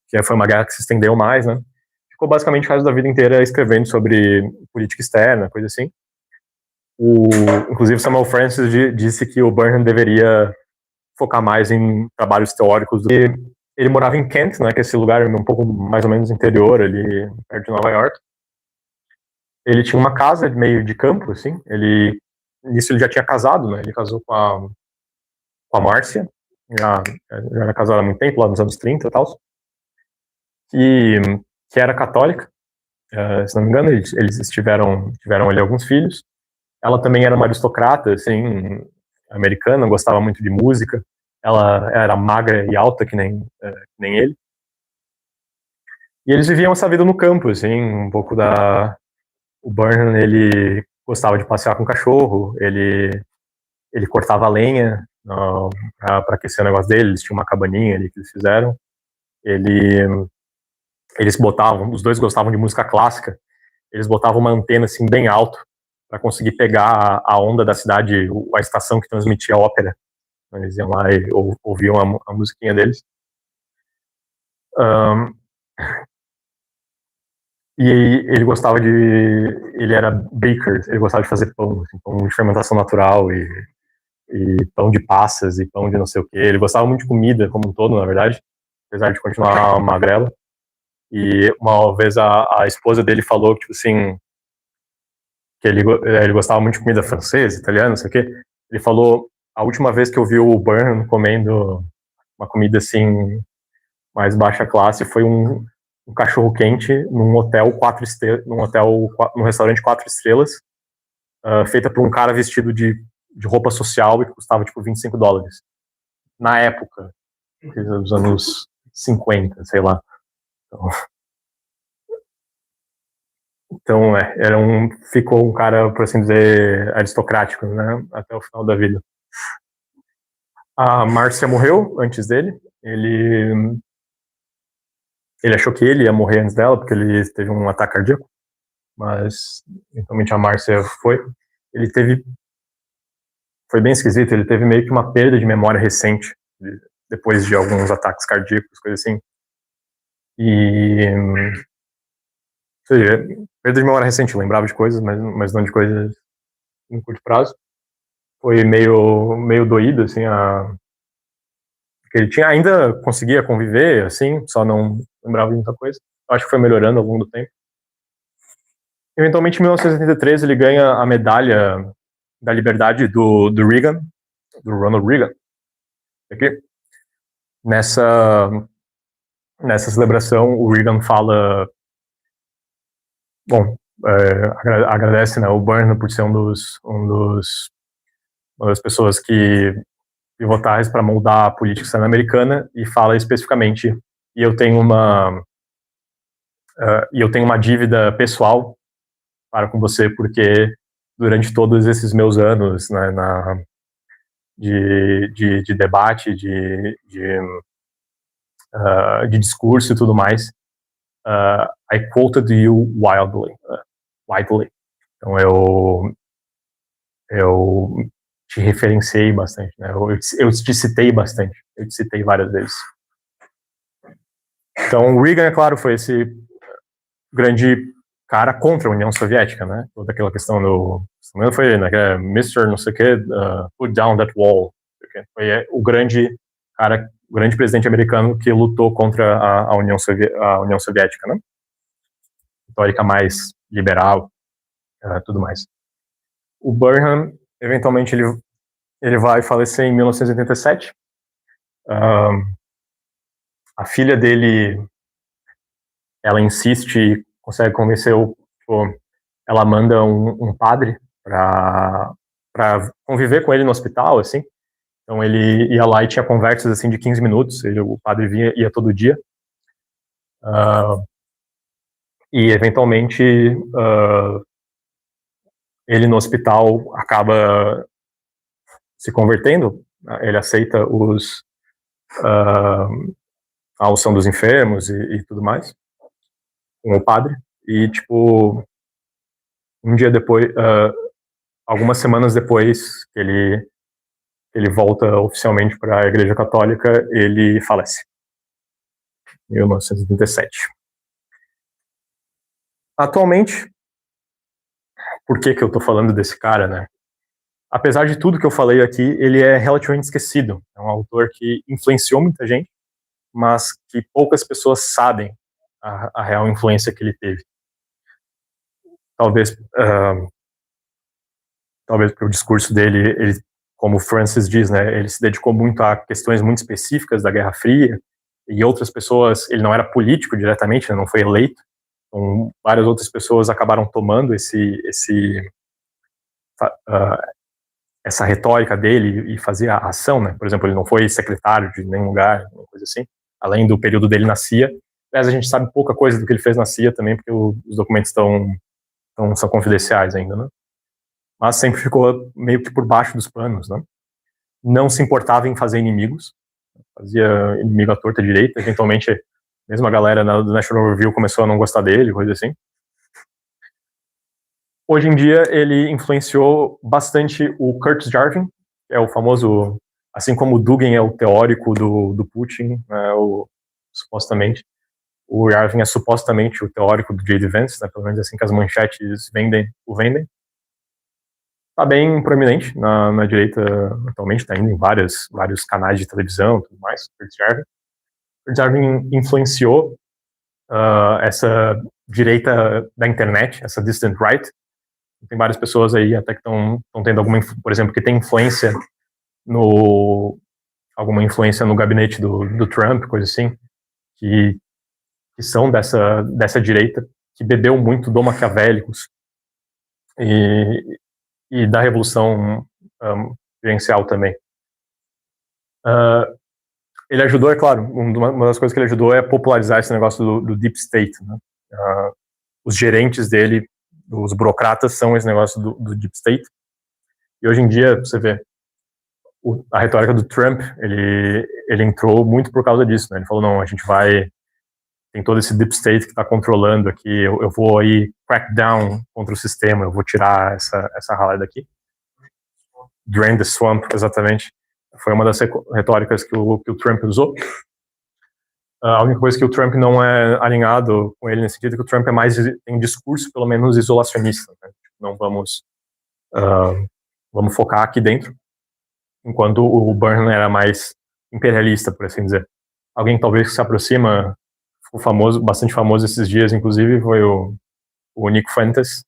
que foi uma guerra que se estendeu mais, né? Ficou basicamente o resto da vida inteira escrevendo sobre política externa, coisa assim. Inclusive, Samuel Francis disse que o Burnham deveria focar mais em trabalhos teóricos. Ele morava em Kent, né, que é esse lugar um pouco mais ou menos interior, ali perto de Nova York. Ele tinha uma casa meio de campo, assim. Nisso ele já tinha casado, né? Ele casou com a Márcia, já era casado há muito tempo, lá nos anos 30 e tal. Que era católica, se não me engano, eles tiveram ali alguns filhos. Ela também era uma aristocrata, assim, americana, gostava muito de música. Ela era magra e alta, que nem ele. E eles viviam essa vida no campo, assim, um pouco O Burnham, ele gostava de passear com o cachorro, ele cortava lenha para aquecer o negócio dele, eles tinham uma cabaninha ali que eles fizeram. Os dois gostavam de música clássica, eles botavam uma antena, assim, bem alto, para conseguir pegar a onda da cidade, a estação que transmitia a ópera. Eles iam lá e ouviam a musiquinha deles. E ele gostava ele era baker, ele gostava de fazer pão, assim, pão de fermentação natural e pão de passas e pão de não sei o que. Ele gostava muito de comida como um todo, na verdade, apesar de continuar magrelo. E uma vez a esposa dele falou que, tipo assim, que ele gostava muito de comida francesa, italiana, não sei o quê. Ele falou, a última vez que eu vi o Burnham comendo uma comida assim mais baixa classe foi um cachorro quente num restaurante 4 estrelas, feita por um cara vestido de roupa social e que custava tipo $25. Na época, dos anos 50, sei lá. Então ficou um cara, por assim dizer, aristocrático, né, até o final da vida. A Márcia morreu antes dele. Ele achou que ele ia morrer antes dela, porque ele teve um ataque cardíaco, mas eventualmente a Márcia foi. Foi bem esquisito, ele teve meio que uma perda de memória recente, depois de alguns ataques cardíacos, coisa assim. Ou seja, perda de memória recente, lembrava de coisas, mas não de coisas em curto prazo. Foi meio doído, assim, porque ele ainda conseguia conviver, assim, só não lembrava de muita coisa. Acho que foi melhorando ao longo do tempo. Eventualmente, em 1983, ele ganha a medalha da liberdade do Reagan, do Ronald Reagan. Aqui. Nessa celebração, o Reagan fala... Bom, agradece, né, o Burnham por ser uma das pessoas que pivotais para moldar a política externa americana, e fala especificamente, e eu tenho uma dívida pessoal para com você, porque durante todos esses meus anos, né, de debate, de discurso e tudo mais, I quoted you widely. Então eu te referenciei bastante, né? Eu te citei bastante, eu te citei várias vezes. Então, o Reagan, é claro, foi esse grande cara contra a União Soviética, né? Toda aquela questão foi ele, né? Mr. não sei o que, put down that wall. Foi o grande cara, o grande presidente americano que lutou contra a União Soviética, né? Retórica mais liberal, tudo mais. O Burnham, eventualmente, ele vai falecer em 1987. A filha dele, ela insiste e consegue convencer ela manda um padre para conviver com ele no hospital, assim. Então ele ia lá e tinha conversas assim de 15 minutos, o padre ia todo dia. E eventualmente ele no hospital acaba se convertendo, ele aceita os a unção dos enfermos e tudo mais, com o padre. E, tipo, um dia depois, algumas semanas depois que ele volta oficialmente para a Igreja Católica, ele falece. 1937. Atualmente, por que eu estou falando desse cara, né? Apesar de tudo que eu falei aqui, ele é relativamente esquecido. É um autor que influenciou muita gente, mas que poucas pessoas sabem a real influência que ele teve. Talvez porque o discurso dele, ele, como o Francis diz, né, ele se dedicou muito a questões muito específicas da Guerra Fria, e outras pessoas, ele não era político diretamente, né, não foi eleito, então várias outras pessoas acabaram tomando essa retórica dele e fazia a ação, né? Por exemplo, ele não foi secretário de nenhum lugar, uma coisa assim, além do período dele na CIA. Aliás, a gente sabe pouca coisa do que ele fez na CIA também, porque os documentos são confidenciais ainda, né? Mas sempre ficou meio que por baixo dos panos, né? Não se importava em fazer inimigos, fazia inimigo à torta e à direita, eventualmente mesmo a galera do National Review começou a não gostar dele, coisa assim. Hoje em dia, ele influenciou bastante o Curtis Jarvin, que é o famoso, assim como o Dugin é o teórico do Putin, né, supostamente, o Jarvin é supostamente o teórico do J.D. Vance, né, pelo menos assim que as manchetes o vendem. Está bem proeminente na direita atualmente, está indo em vários canais de televisão e tudo mais, Curtis Jarvin. Curtis Jarvin influenciou essa direita da internet, essa distant right. Tem várias pessoas aí até que estão tendo alguma, por exemplo, que tem alguma influência no gabinete do Trump, coisa assim, que são dessa direita, que bebeu muito do maquiavélicos e da revolução gerencial também. Ele ajudou, é claro, uma das coisas que ele ajudou é popularizar esse negócio do Deep State, né? Os gerentes dele, os burocratas, são esse negócio do Deep State. E hoje em dia, você vê, a retórica do Trump, ele entrou muito por causa disso, né? Ele falou, não, a gente tem todo esse Deep State que está controlando aqui, eu vou aí crack down contra o sistema, eu vou tirar essa rala daqui. Drain the swamp, exatamente. Foi uma das retóricas que o Trump usou. A única coisa que o Trump não é alinhado com ele nesse sentido é que o Trump tem um discurso, pelo menos, isolacionista, né? Não vamos focar aqui dentro, enquanto o Burnham era mais imperialista, por assim dizer. Alguém talvez que se aproxima, ficou bastante famoso esses dias, inclusive, foi o Nick Fuentes.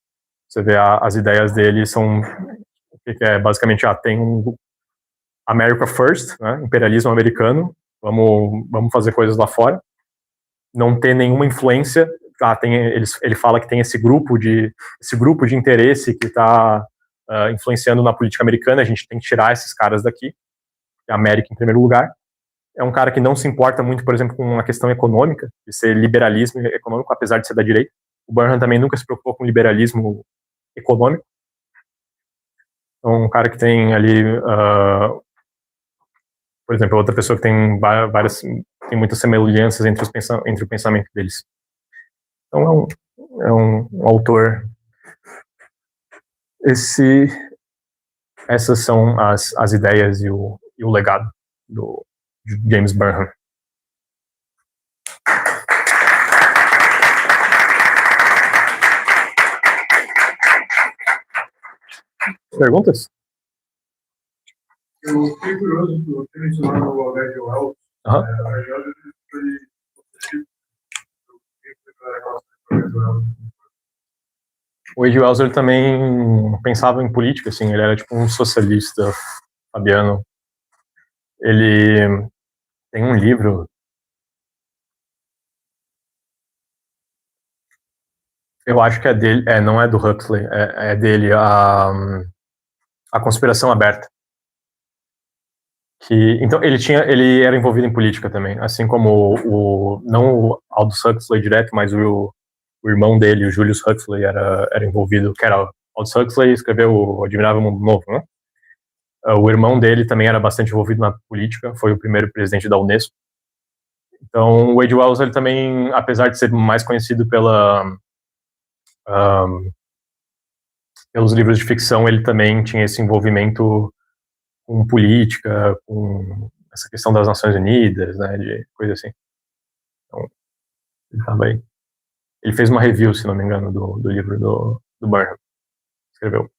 Você vê as ideias dele são o que é basicamente tem um America First, né, imperialismo americano, vamos fazer coisas lá fora, não ter nenhuma influência. Ele fala que tem esse grupo de interesse que está influenciando na política americana, a gente tem que tirar esses caras daqui, a América em primeiro lugar. É um cara que não se importa muito, por exemplo, com a questão econômica, de ser liberalismo econômico, apesar de ser da direita. O Burnham também nunca se preocupou com liberalismo econômico. Então, um cara que tem ali, por exemplo, outra pessoa que tem tem muitas semelhanças entre o pensamento deles. Então, é um autor. Essas são as ideias e o legado de James Burnham. Perguntas? Eu fiquei curioso por ter mencionado o H.G. Wells. O H.G. Wells, ele também pensava em política, assim, ele era tipo um socialista fabiano. Ele tem um livro, eu acho que é dele, não é do Huxley, é dele, a Conspiração Aberta. Então ele era envolvido em política também, assim como não o Aldous Huxley direto, mas o irmão dele, o Julius Huxley, era envolvido, que era Aldous Huxley, escreveu o Admirável Mundo Novo, né? O irmão dele também era bastante envolvido na política, foi o primeiro presidente da Unesco. Então, o H.G. Wells, ele também, apesar de ser mais conhecido pelos livros de ficção, ele também tinha esse envolvimento com política, com essa questão das Nações Unidas, né, de coisa assim. Então, ele também. Ele fez uma review, se não me engano, do livro do Burnham. Escreveu.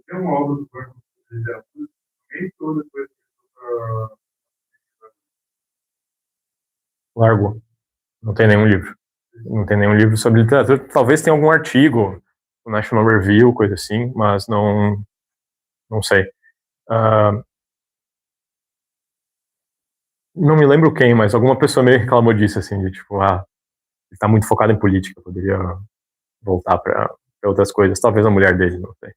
Tem uma obra do Burnham de literatura, ou depois Largou. Não tem nenhum livro. Não tem nenhum livro sobre literatura. Talvez tenha algum artigo no National Review, coisa assim, mas não sei. Não me lembro quem, mas alguma pessoa meio reclamou disso, assim, de tipo, ele tá muito focado em política, poderia voltar para outras coisas. Talvez a mulher dele, não sei.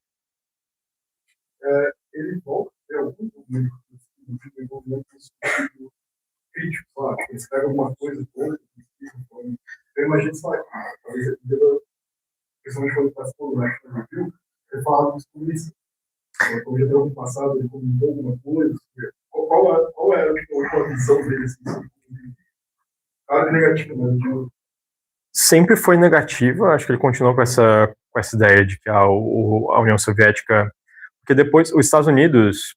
Ele volta a ter algum momento de envolvimento crítico, sabe? Eles pegam alguma coisa toda, eu imagino, sabe? Talvez principalmente quando participou do National Review, ele falava dos comunistas. Como já deu no passado, ele comentou alguma coisa. Qual era a visão dele? Claro que negativa, mas sempre foi negativa. Acho que ele continuou com essa ideia de que a União Soviética, porque depois os Estados Unidos,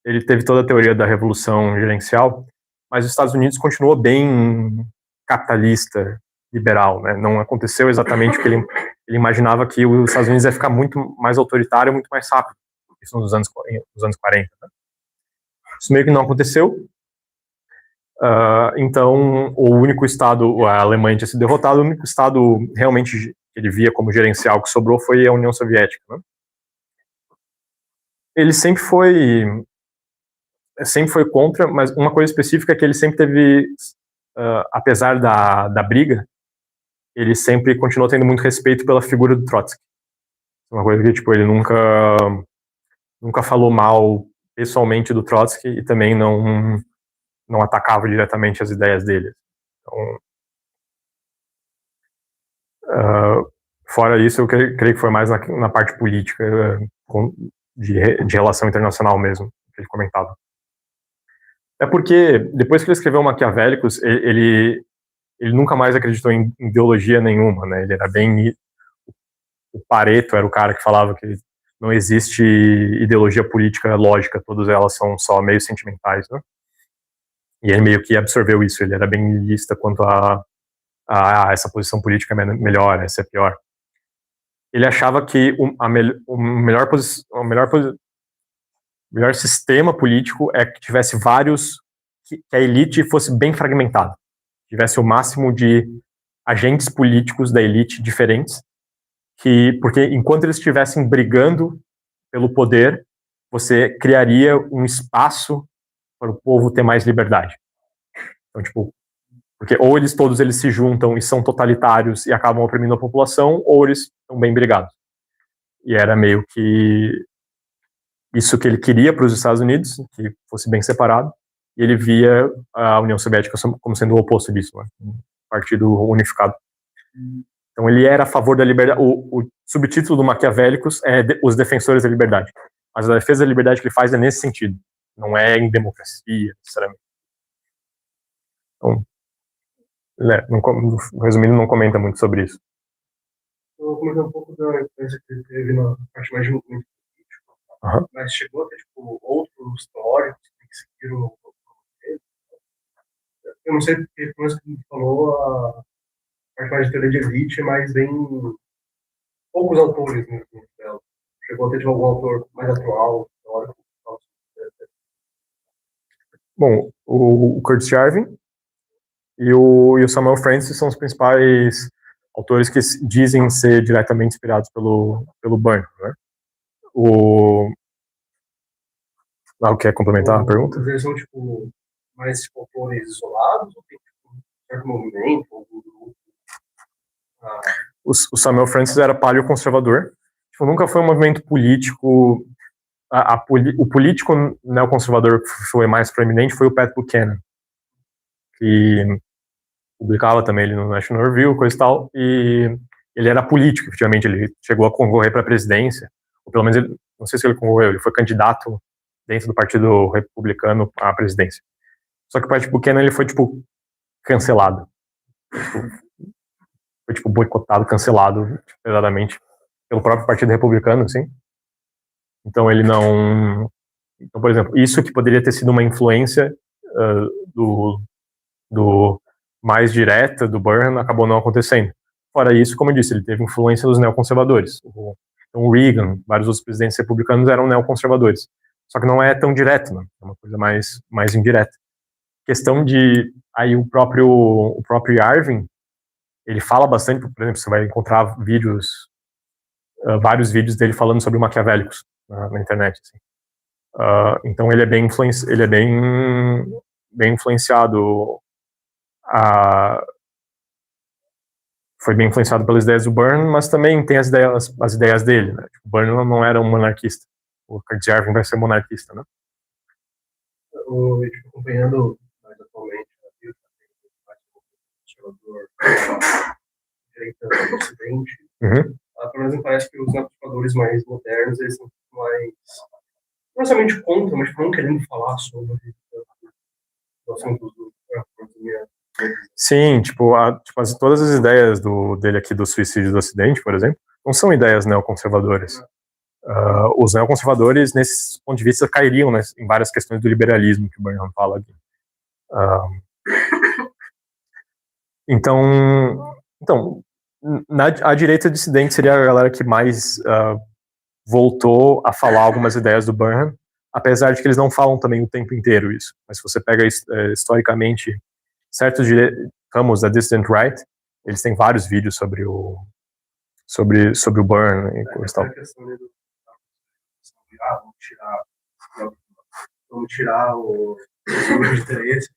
ele teve toda a teoria da revolução gerencial, mas os Estados Unidos continuou bem capitalista, liberal, né? Não aconteceu exatamente o que ele imaginava, que os Estados Unidos ia ficar muito mais autoritário, muito mais rápido. Isso nos anos 40. Né? Isso meio que não aconteceu. Então, o único estado, a Alemanha tinha sido derrotada, o único estado realmente que ele via como gerencial que sobrou foi a União Soviética. Né? Ele sempre foi contra, mas uma coisa específica é que ele sempre teve, apesar da briga, ele sempre continuou tendo muito respeito pela figura do Trotsky. Uma coisa que, tipo, ele nunca falou mal pessoalmente do Trotsky e também não atacava diretamente as ideias dele. Então, fora isso, eu creio que foi mais na parte política, de relação internacional mesmo, que ele comentava. É porque, depois que ele escreveu Maquiavélicos, ele nunca mais acreditou em ideologia nenhuma, né? Ele era bem... O Pareto era o cara que falava que não existe ideologia política lógica, todas elas são só meio sentimentais, né? E ele meio que absorveu isso, ele era bem nihilista quanto a essa posição política é melhor, essa é pior. Ele achava que o melhor sistema político é que tivesse vários, que a elite fosse bem fragmentada, tivesse o máximo de agentes políticos da elite diferentes, porque enquanto eles estivessem brigando pelo poder, você criaria um espaço para o povo ter mais liberdade. Então, tipo, porque ou todos eles se juntam e são totalitários e acabam oprimindo a população, ou eles estão bem brigados. E era meio que isso que ele queria para os Estados Unidos, que fosse bem separado, e ele via a União Soviética como sendo o oposto disso, né? Um partido unificado. Então ele era a favor da liberdade. O subtítulo do Maquiavélicos é Os Defensores da Liberdade. Mas a defesa da liberdade que ele faz é nesse sentido. Não é em democracia, necessariamente. Então, resumindo, não comenta muito sobre isso. Eu vou comentar um pouco da influência que ele teve na parte mais de movimento político, mas chegou a ter tipo, outros teóricos que seguiram. Eu não sei porque, como você falou, a parte mais de teoria de elite, mas vem poucos autores dela. Chegou a ter algum autor mais atual, teórico. Bom, o Curtis Jarvin e o Samuel Francis são os principais autores que dizem ser diretamente inspirados pelo Burnham, né? Quer complementar a pergunta? Eles são, tipo, mais autores isolados ou tem tipo, um certo movimento, algum grupo? O Samuel Francis era paleoconservador. Tipo, nunca foi um movimento político. O político neoconservador que foi mais proeminente foi o Pat Buchanan, que publicava também ele no National Review, coisa e tal, e ele era político, efetivamente, ele chegou a concorrer para a presidência, ou pelo menos, não sei se ele concorreu, ele foi candidato dentro do Partido Republicano à presidência. Só que o Pat Buchanan, ele foi, tipo, cancelado. Foi, tipo, boicotado, cancelado, tipo, pesadamente, pelo próprio Partido Republicano, assim. Então ele não... Então, por exemplo, isso que poderia ter sido uma influência do mais direta do Burnham acabou não acontecendo. Fora isso, como eu disse, ele teve influência dos neoconservadores. Então, o Reagan, vários outros presidentes republicanos eram neoconservadores. Só que não é tão direto, né? É uma coisa mais indireta. Questão de... Aí o próprio Yarvin, ele fala bastante, por exemplo, você vai encontrar vídeos, vários vídeos dele falando sobre maquiavélicos na internet, assim. Então ele é bem influenciado, foi bem influenciado pelas ideias do Burnham, mas também tem as ideias dele, né? Tipo, o Burnham não era um monarquista, o Curtis Yarvin vai ser monarquista, né? Eu estou acompanhando mais atualmente o conservador direita do Ocidente. Pelo menos me parece que os conservadores mais modernos, eles são mais, não necessariamente contra, mas não querendo falar sobre o assunto da economia. Sim, tipo, todas as ideias dele aqui do suicídio do Ocidente, por exemplo, não são ideias neoconservadoras. Os neoconservadores, nesse ponto de vista, cairiam, né, em várias questões do liberalismo que o Burnham fala aqui. Então, a direita dissidente seria a galera que mais voltou a falar algumas ideias do Burnham, apesar de que eles não falam também o tempo inteiro isso. Mas se você pega historicamente certos ramos da dissident right, eles têm vários vídeos sobre o Burnham e coisa tal. Vamos tirar o de interesse.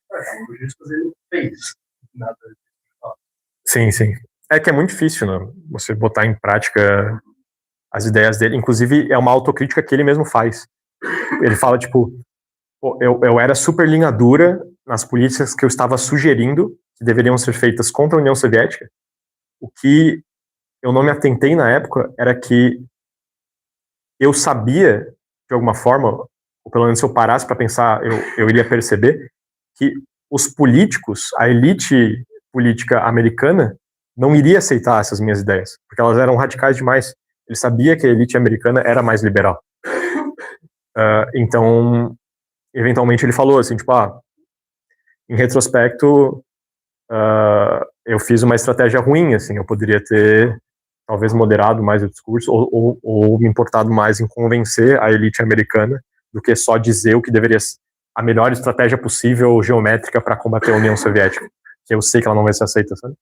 O juiz ele fez nada. Sim. É que é muito difícil, né, você botar em prática as ideias dele. Inclusive, é uma autocrítica que ele mesmo faz. Ele fala, tipo, eu era super linha dura nas políticas que eu estava sugerindo que deveriam ser feitas contra a União Soviética. O que eu não me atentei na época era que eu sabia, de alguma forma, ou pelo menos se eu parasse para pensar, eu iria perceber que os políticos, a elite política americana, não iria aceitar essas minhas ideias, porque elas eram radicais demais. Ele sabia que a elite americana era mais liberal. Então, eventualmente ele falou assim, tipo, em retrospecto, eu fiz uma estratégia ruim, assim, eu poderia ter talvez moderado mais o discurso ou me importado mais em convencer a elite americana do que só dizer o que deveria ser a melhor estratégia possível geométrica para combater a União Soviética, que eu sei que ela não vai ser aceita, sabe?